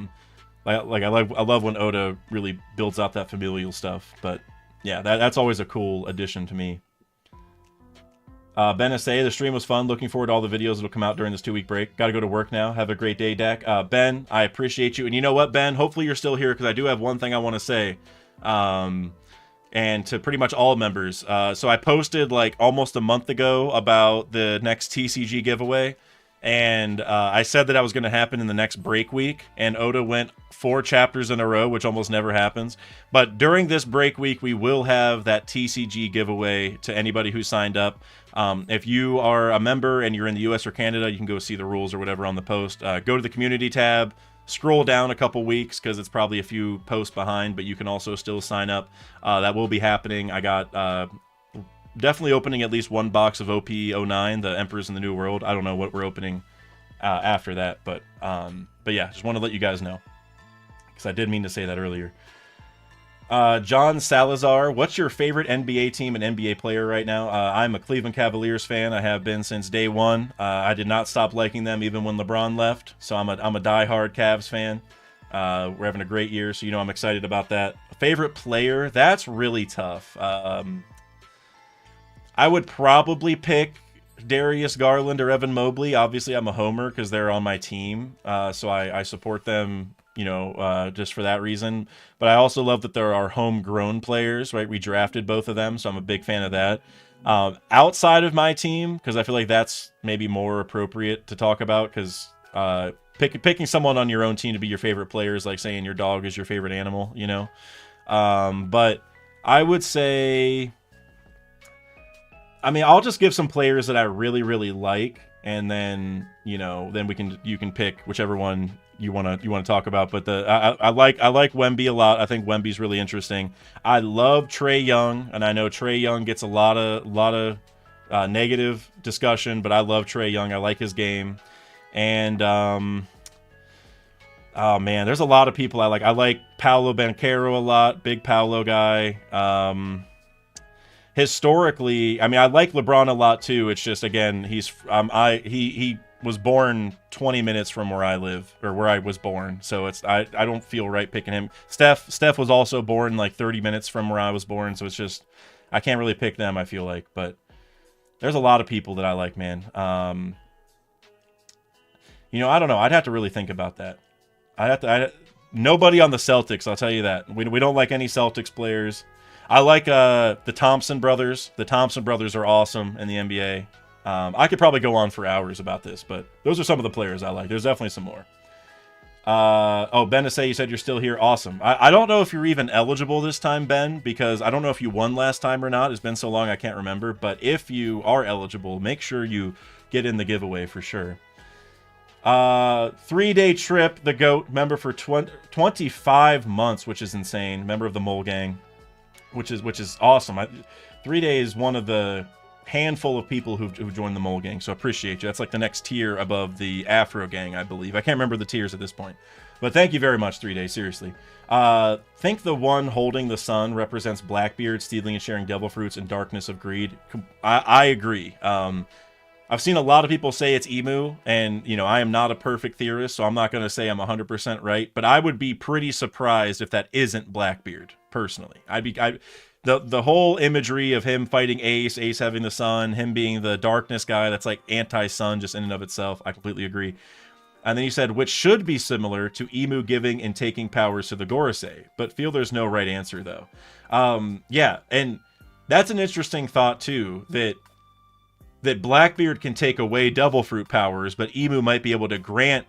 love when Oda really builds out that familial stuff. But yeah, that's always a cool addition to me. Ben S.A., the stream was fun. Looking forward to all the videos that will come out during this 2-week break. Got to go to work now. Have a great day, Dak. Ben, I appreciate you. And you know what, Ben? Hopefully you're still here, because I do have one thing I want to say. And to pretty much all members. So I posted like almost a month ago about the next TCG giveaway. And I said that was going to happen in the next break week. And Oda went 4 chapters in a row, which almost never happens. But during this break week, we will have that TCG giveaway to anybody who signed up. If you are a member and you're in the US or Canada, you can go see the rules or whatever on the post. Go to the community tab, scroll down a couple weeks, because it's probably a few posts behind, but you can also still sign up. That will be happening. I got definitely opening at least one box of OP09, the Emperors in the New World. I don't know what we're opening after that, but yeah, just want to let you guys know. because I did mean to say that earlier. John Salazar, what's your favorite NBA team and NBA player right now? I'm a Cleveland Cavaliers fan. I have been since day one. I did not stop liking them even when LeBron left, so I'm a diehard Cavs fan. We're having a great year, so I'm excited about that. Favorite player? That's really tough. I would probably pick Darius Garland or Evan Mobley. Obviously, I'm a homer because they're on my team, so I support them, just for that reason. But I also love that there are homegrown players, right? We drafted both of them, so I'm a big fan of that. Outside of my team, because I feel like that's maybe more appropriate to talk about, because picking someone on your own team to be your favorite player is like saying your dog is your favorite animal, But I would say, I'll just give some players that I really, really like, and then then you can pick whichever one you want to talk about. But I like Wemby a lot. I think Wemby's really interesting. I love Trae Young, and I know Trae Young gets a lot of negative discussion, but I love Trae Young. I like his game, and oh man, there's a lot of people I like. I like Paolo Banchero a lot, big Paolo guy. Historically, I like LeBron a lot too. It's just, again, he was born 20 minutes from where I live, or where I was born, so I don't feel right picking him. Steph was also born like 30 minutes from where I was born, so it's just, I can't really pick them, I feel like. But there's a lot of people that I like, man. I don't know. I'd have to really think about that. Nobody on the Celtics, I'll tell you that. We don't like any Celtics players. I like the Thompson brothers. The Thompson brothers are awesome in the NBA. I could probably go on for hours about this, but those are some of the players I like. There's definitely some more. Ben Asay, you said you're still here. Awesome. I don't know if you're even eligible this time, Ben, because I don't know if you won last time or not. It's been so long I can't remember. But if you are eligible, make sure you get in the giveaway for sure. 3-day trip, the GOAT, member for 25 months, which is insane. Member of the Mole Gang. Which is awesome. 3 days, one of the handful of people who've joined the Mole Gang, so appreciate you. That's like the next tier above the Afro Gang, I believe. I can't remember the tiers at this point. But thank you very much, 3 days, seriously. Think the one holding the sun represents Blackbeard, stealing and sharing devil fruits, and darkness of greed. I agree. I've seen a lot of people say it's Emu, and, I am not a perfect theorist, so I'm not going to say I'm 100% right, but I would be pretty surprised if that isn't Blackbeard, personally. The whole imagery of him fighting Ace having the sun, him being the darkness guy that's like anti-sun just in and of itself, I completely agree. And then you said, which should be similar to Emu giving and taking powers to the Gorosei, but feel there's no right answer, though. Yeah, and that's an interesting thought, too, that Blackbeard can take away Devil Fruit powers, but Emu might be able to grant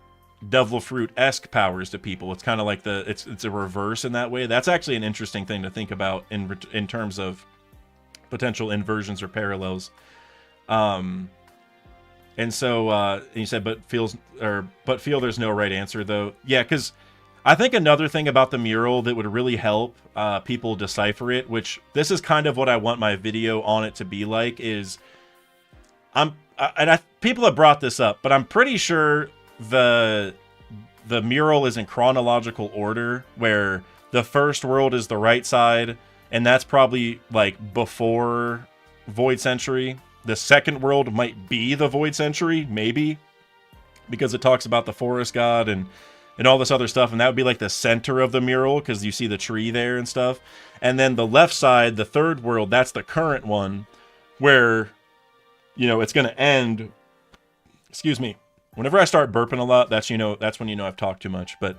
Devil Fruit-esque powers to people. It's kind of like it's a reverse in that way. That's actually an interesting thing to think about in terms of potential inversions or parallels. And so you said, but feel there's no right answer, though. Yeah, because I think another thing about the mural that would really help people decipher it, which this is kind of what I want my video on it to be like, is people have brought this up, but I'm pretty sure the mural is in chronological order, where the first world is the right side, and that's probably like before Void Century. The second world might be the Void Century, maybe, because it talks about the forest god and all this other stuff, and that would be like the center of the mural because you see the tree there and stuff. And then the left side, the third world, that's the current one, where it's going to end. Excuse me. Whenever I start burping a lot, that's when I've talked too much. But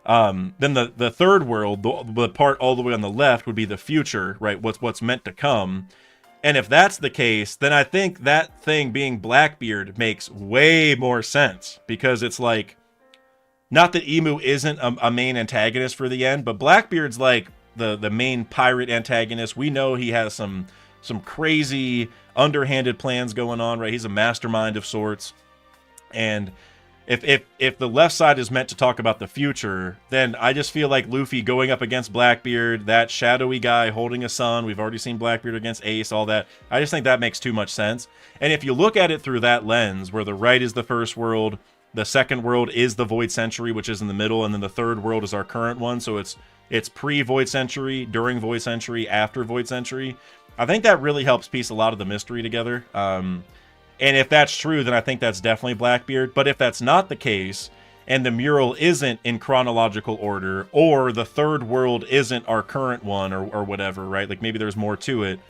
then the third world, the part all the way on the left, would be the future, right? What's meant to come. And if that's the case, then I think that thing being Blackbeard makes way more sense, because it's like, not that Emu isn't a main antagonist for the end, but Blackbeard's like the main pirate antagonist. We know he has some crazy underhanded plans going on, right? He's a mastermind of sorts. And if the left side is meant to talk about the future, then I just feel like Luffy going up against Blackbeard, that shadowy guy holding a sun, we've already seen Blackbeard against Ace, all that. I just think that makes too much sense. And if you look at it through that lens, where the right is the first world, The second world is the Void Century, which is in the middle, and then the third world is our current one. So it's pre-Void Century, during Void Century, after Void Century. I think that really helps piece a lot of the mystery together. And if that's true, then I think that's definitely Blackbeard. But if that's not the case, and the mural isn't in chronological order, or the third world isn't our current one, or whatever, right? Like maybe there's more to it,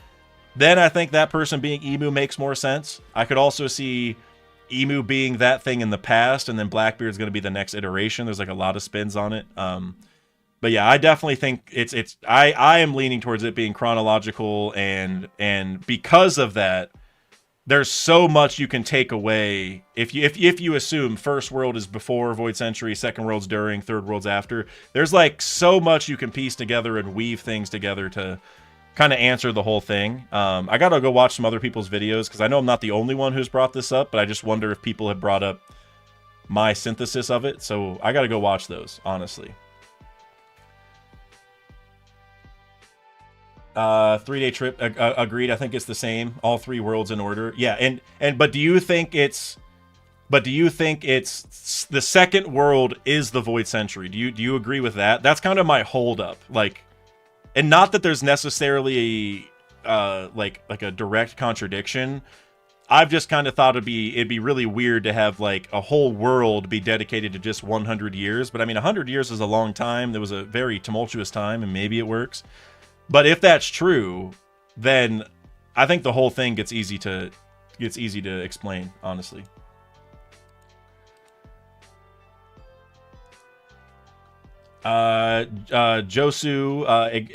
then I think that person being Emu makes more sense. I could also see Emu being that thing in the past, and then Blackbeard's going to be the next iteration. There's like a lot of spins on it. But yeah, I definitely think I am leaning towards it being chronological, and because of that, there's so much you can take away if you assume first world is before Void Century, second world's during, third world's after. There's like so much you can piece together and weave things together to kind of answer the whole thing. I gotta go watch some other people's videos because I know I'm not the only one who's brought this up, but I just wonder if people have brought up my synthesis of it. So I gotta go watch those, honestly. 3-day trip, agreed. I think it's the same, all three worlds in order. Yeah, but do you think it's the second world is the Void Century? Do you agree with that? That's kind of my hold up. Like, and not that there's necessarily like a direct contradiction. I've just kind of thought it'd be really weird to have like a whole world be dedicated to just 100 years. But I mean, 100 years is a long time. There was a very tumultuous time, and maybe it works. But if that's true, then I think the whole thing gets easy to explain, honestly. Josu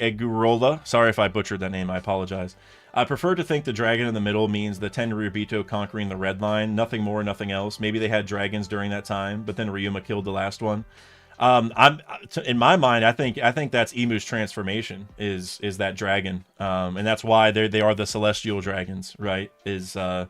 Egurola. Sorry if I butchered that name. I apologize. I prefer to think the dragon in the middle means the Tenryubito conquering the Red Line. Nothing more, nothing else. Maybe they had dragons during that time, but then Ryuma killed the last one. In my mind, I think that's Emu's transformation is that dragon, and that's why they are the celestial dragons, right? I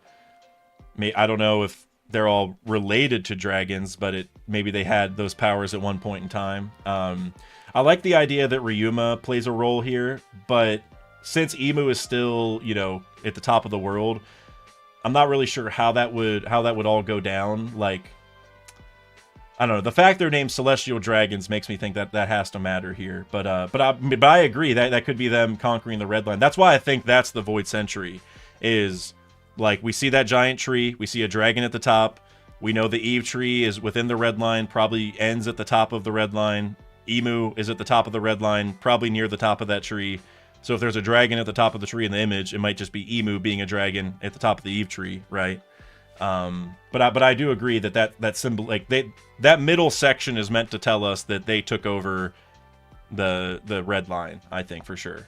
don't know if they're all related to dragons, but maybe they had those powers at one point in time. I like the idea that Ryuma plays a role here, but since Emu is still, at the top of the world, I'm not really sure how that would all go down. Like, I don't know. The fact they're named Celestial Dragons makes me think that has to matter here. But I agree that could be them conquering the Red Line. That's why I think that's the Void Century. Is like we see that giant tree, we see a dragon at the top. We know the Eve tree is within the Red Line, probably ends at the top of the Red Line. Emu is at the top of the Red Line, probably near the top of that tree. So if there's a dragon at the top of the tree in the image, it might just be Emu being a dragon at the top of the Eve tree, right? But I do agree that symbol, like that middle section is meant to tell us that they took over the Red Line, I think, for sure.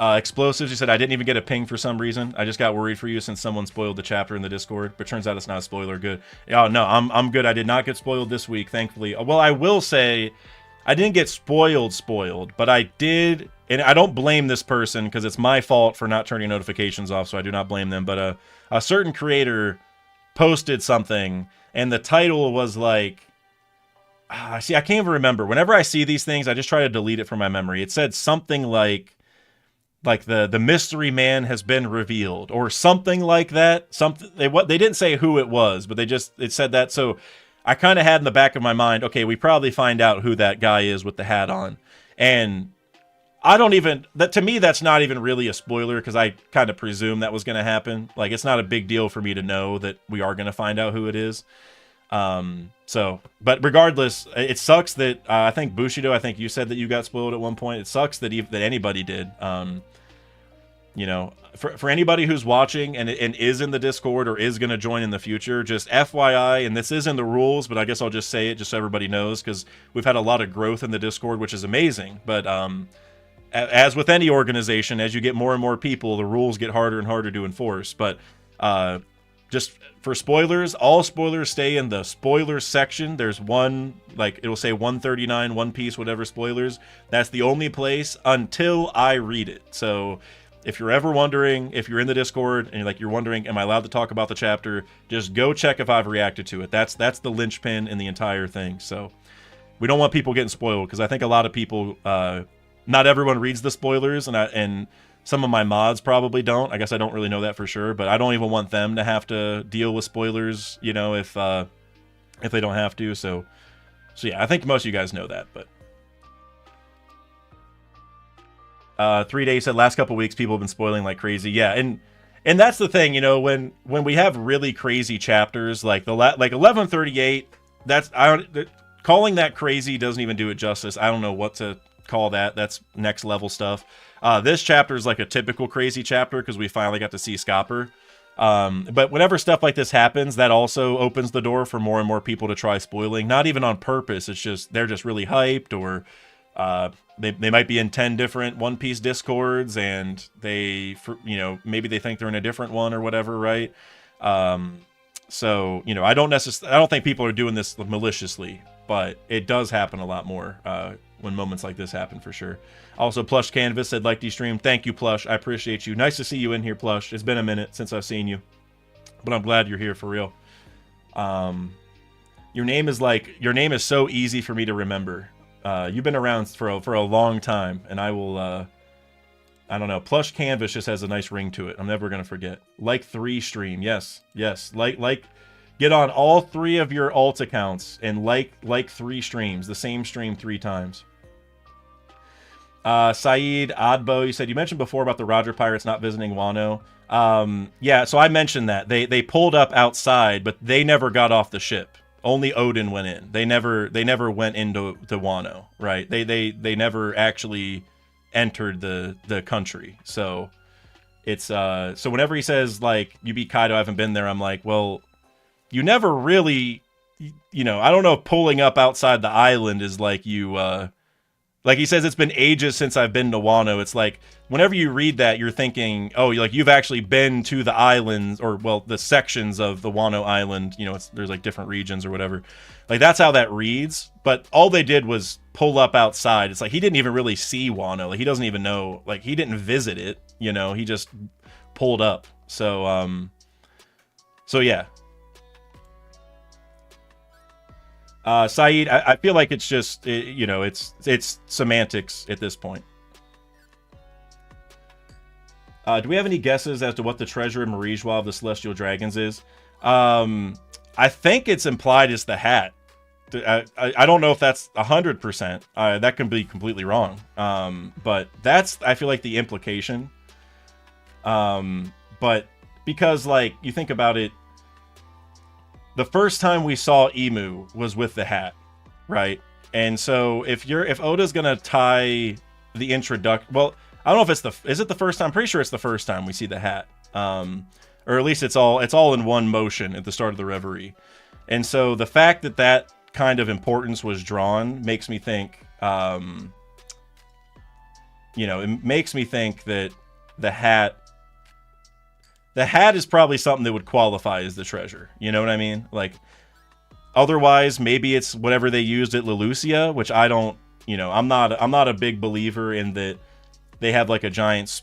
Explosives, you said, I didn't even get a ping for some reason. I just got worried for you since someone spoiled the chapter in the Discord, but turns out it's not a spoiler. Good. Oh, no, I'm good. I did not get spoiled this week, thankfully. Well, I will say I didn't get spoiled, but I did, and I don't blame this person because it's my fault for not turning notifications off, so I do not blame them, but a certain creator posted something, and the title was like, see, I can't even remember. Whenever I see these things, I just try to delete it from my memory. It said something like the mystery man has been revealed, or something like that. They didn't say who it was, but it said that, so I kind of had in the back of my mind, okay, we probably find out who that guy is with the hat on. And to me, that's not even really a spoiler because I kind of presume that was going to happen. Like, it's not a big deal for me to know that we are going to find out who it is. But regardless, it sucks that, I think Bushido, I think you said that you got spoiled at one point. It sucks that anybody did. For anybody who's watching and is in the Discord or is going to join in the future, just FYI, and this is in the rules, but I guess I'll just say it just so everybody knows, because we've had a lot of growth in the Discord, which is amazing. But as with any organization, as you get more and more people, the rules get harder and harder to enforce. But just for spoilers, all spoilers stay in the spoilers section. There's one, like, it'll say 139, One Piece, whatever spoilers. That's the only place until I read it. So if you're ever wondering, if you're in the Discord and you're wondering, am I allowed to talk about the chapter? Just go check if I've reacted to it. That's the linchpin in the entire thing. So we don't want people getting spoiled, because I think a lot of people, not everyone reads the spoilers, and Some of my mods probably don't. I guess I don't really know that for sure, but I don't even want them to have to deal with spoilers, you know, if they don't have to. So yeah, I think most of you guys know that, but 3 days said last couple weeks people have been spoiling like crazy. Yeah, and that's the thing, you know, when we have really crazy chapters like like 1138, calling that crazy doesn't even do it justice. I don't know what to call that. That's next level stuff. This chapter is like a typical crazy chapter because we finally got to see Scopper. But whenever stuff like this happens, that also opens the door for more and more people to try spoiling. Not even on purpose. It's just they're just really hyped, or they might be in 10 different One Piece discords, and they, you know, maybe they think they're in a different one or whatever, right? So, you know, I don't think people are doing this maliciously, but it does happen a lot more when moments like this happen, for sure. Also, Plush Canvas said, like these stream. Thank you, Plush. I appreciate you. Nice to see you in here, Plush. It's been a minute since I've seen you, but I'm glad you're here for real. Your name is so easy for me to remember. You've been around for a long time, and I will, I don't know. Plush Canvas just has a nice ring to it. I'm never going to forget. Like 3 stream. Yes. Like, get on all 3 of your alt accounts and like 3 streams. The same stream 3 times. Saeed Adbo, you said, you mentioned before about the Roger Pirates not visiting Wano. Yeah, so I mentioned that. They pulled up outside, but they never got off the ship. Only Oden went in. They never went into Wano, right? They never actually entered the country. So it's so whenever he says like you beat Kaido, I haven't been there, I'm like, well, you never really, you know, I don't know if pulling up outside the island is like you like he says, it's been ages since I've been to Wano. It's like, whenever you read that, you're thinking, oh, like you've actually been to the islands, or, well, the sections of the Wano Island. You know, there's like different regions or whatever. Like, that's how that reads. But all they did was pull up outside. It's like, he didn't even really see Wano. Like, he doesn't even know, like, he didn't visit it, you know, he just pulled up. So, yeah. Saeed, I feel like it's just, you know, it's semantics at this point. Do we have any guesses as to what the treasure in Marie-Joie of the Celestial Dragons is? I think it's implied as the hat. I don't know if that's 100%. That can be completely wrong. But that's, I feel like, the implication. But because, like, you think about it, the first time we saw Emu was with the hat, right? And so if Oda's gonna tie the introduction, well, I don't know if is it the first time? I'm pretty sure it's the first time we see the hat, or at least it's all in one motion at the start of the Reverie. And so the fact that kind of importance was drawn makes me think, you know, it makes me think that the hat is probably something that would qualify as the treasure. You know what I mean? Like, otherwise, maybe it's whatever they used at Lelucia, which I don't, you know, I'm not a big believer in that they have like a giant,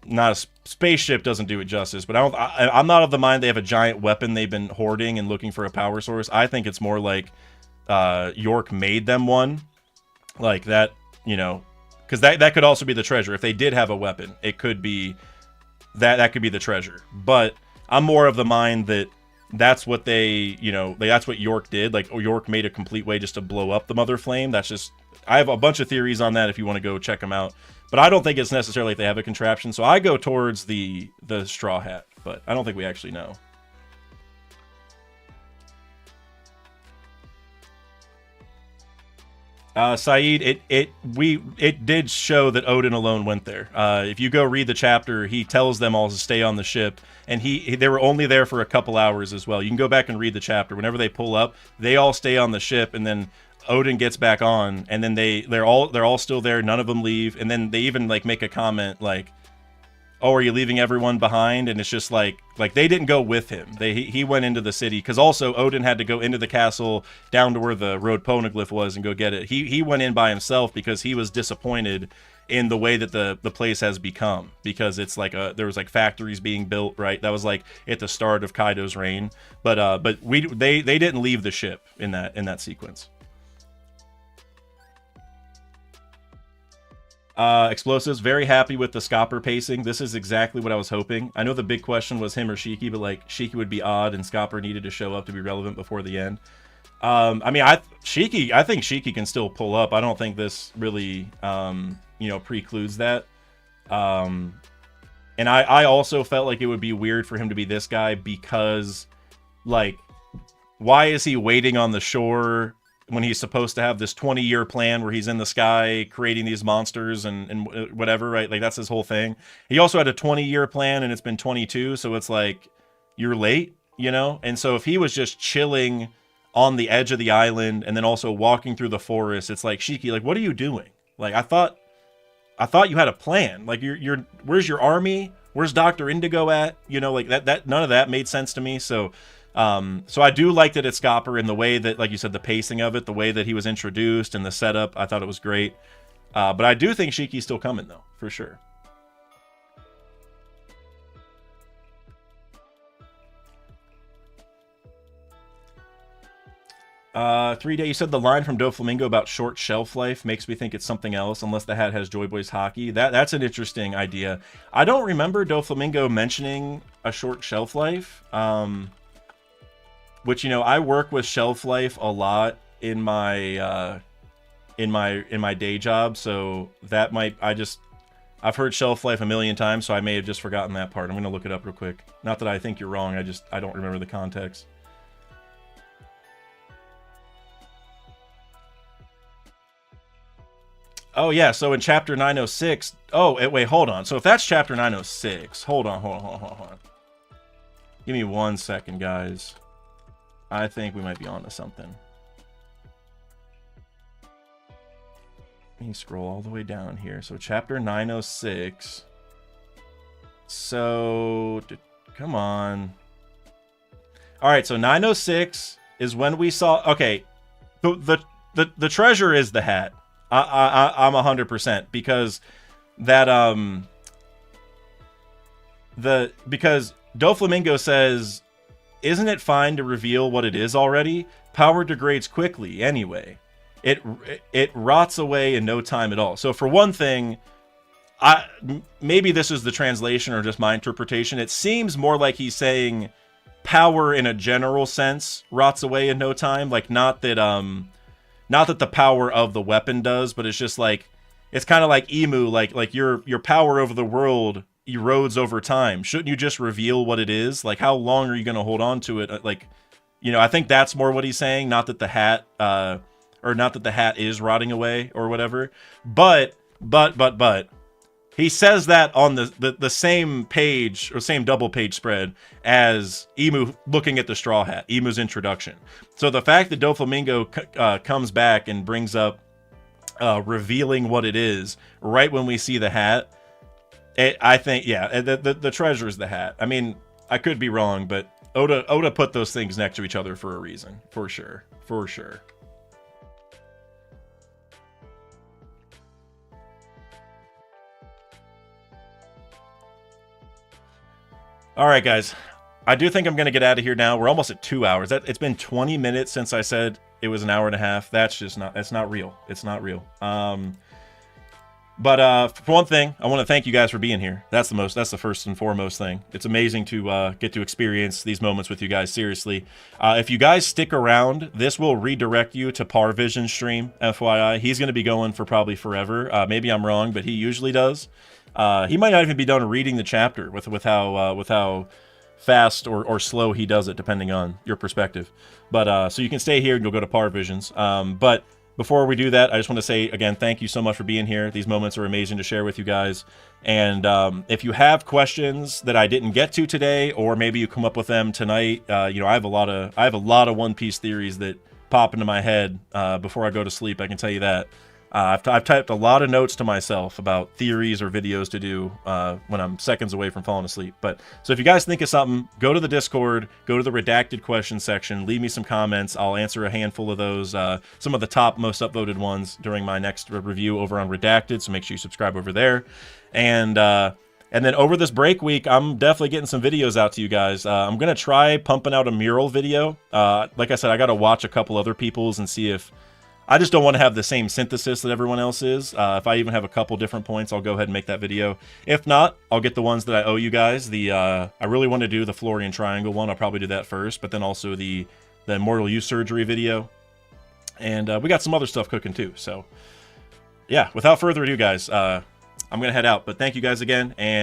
not a spaceship doesn't do it justice, but I'm not of the mind they have a giant weapon they've been hoarding and looking for a power source. I think it's more like York made them one, like that, you know, because that could also be the treasure. If they did have a weapon, it could be that could be the treasure. But I'm more of the mind that that's what they, you know, that's what York did. Like, York made a complete way just to blow up the Mother Flame. That's just, I have a bunch of theories on that if you want to go check them out. But I don't think it's necessarily like they have a contraption. So I go towards the Straw Hat, but I don't think we actually know. Saeed, it did show that Oden alone went there. If you go read the chapter, he tells them all to stay on the ship, and they were only there for a couple hours as well. You can go back and read the chapter. Whenever they pull up, they all stay on the ship, and then Oden gets back on, and then they're all still there. None of them leave, and then they even like make a comment like, "Oh, are you leaving everyone behind?" And it's just like they didn't go with him. He went into the city, because also Oden had to go into the castle down to where the road poneglyph was and go get it. He went in by himself because he was disappointed in the way that the place has become, because it's like there was like factories being built, right? That was like at the start of Kaido's reign, but they didn't leave the ship in that sequence. Explosives, very happy with the Scopper pacing. This is exactly what I was hoping. I know the big question was him or Shiki, but like Shiki would be odd and Scopper needed to show up to be relevant before the end. I mean, I think Shiki can still pull up. I don't think this really, you know, precludes that. And I also felt like it would be weird for him to be this guy because, like, why is he waiting on the shore when he's supposed to have this 20-year plan where he's in the sky creating these monsters and whatever, right? Like, that's his whole thing. He also had a 20-year plan, and it's been 22, so it's like, you're late, you know? And so if he was just chilling on the edge of the island and then also walking through the forest, it's like, Shiki, like, what are you doing? Like, I thought you had a plan. Like, you're where's your army? Where's Dr. Indigo at? You know, like, that none of that made sense to me, so... So I do like that it's Scopper in the way that, like you said, the pacing of it, the way that he was introduced and the setup, I thought it was great. But I do think Shiki's still coming, though, for sure. You said the line from Doflamingo about short shelf life makes me think it's something else, unless the hat has Joy Boys hockey. That's an interesting idea. I don't remember Doflamingo mentioning a short shelf life. Which, you know, I work with shelf life a lot in my day job, so that might, I've heard shelf life a million times, so I may have just forgotten that part. I'm gonna look it up real quick. Not that I think you're wrong, I don't remember the context. Oh yeah, so in chapter 906, wait, hold on. So if that's chapter 906, hold on. Give me 1 second, guys. I think we might be onto something. Let me scroll all the way down here. So chapter 906. So, come on. All right, so 906 is when we saw. Okay, the treasure is the hat. I'm 100% because that because Doflamingo says, isn't it fine to reveal what it is already? Power degrades quickly anyway. It rots away in no time at all. So for one thing, maybe this is the translation or just my interpretation. It seems more like he's saying power in a general sense rots away in no time. Like, not that the power of the weapon does, but it's just like, it's kind of like Emu, like your power over the world erodes over time. Shouldn't you just reveal what it is? Like, how long are you going to hold on to it? Like, you know, I think that's more what he's saying, not that the hat is rotting away or whatever. But he says that on the same page or same double page spread as Emu looking at the straw hat, Emu's introduction. So the fact that Doflamingo comes back and brings up revealing what it is right when we see the hat, I think, yeah, the treasure is the hat. I mean, I could be wrong, but Oda put those things next to each other for a reason, for sure. All right, guys. I do think I'm going to get out of here now. We're almost at 2 hours. It's been 20 minutes since I said it was an hour and a half. That's not real. It's not real. But for one thing, I want to thank you guys for being here. That's the first and foremost thing. It's amazing to get to experience these moments with you guys, seriously. If you guys stick around, this will redirect you to Parvision's stream, FYI. He's going to be going for probably forever. Maybe I'm wrong, but he usually does. He might not even be done reading the chapter with how fast or slow he does it, depending on your perspective. But so you can stay here and you'll go to Parvision's. But before we do that, I just want to say, again, thank you so much for being here. These moments are amazing to share with you guys. And if you have questions that I didn't get to today, or maybe you come up with them tonight, you know, I have a lot of One Piece theories that pop into my head before I go to sleep. I can tell you that. I've typed a lot of notes to myself about theories or videos to do when I'm seconds away from falling asleep. But so if you guys think of something, go to the Discord, go to the redacted questions section, leave me some comments. I'll answer a handful of those, some of the top most upvoted ones during my next review over on Redacted. So make sure you subscribe over there. And then over this break week, I'm definitely getting some videos out to you guys. I'm gonna try pumping out a mural video. Like I said, I gotta watch a couple other people's and see if I just don't want to have the same synthesis that everyone else is. If I even have a couple different points, I'll go ahead and make that video. If not, I'll get the ones that I owe you guys. I really want to do the Florian Triangle one. I'll probably do that first, but then also the Immortal Youth Surgery video. And we got some other stuff cooking too. So yeah, without further ado, guys, I'm going to head out. But thank you guys again. And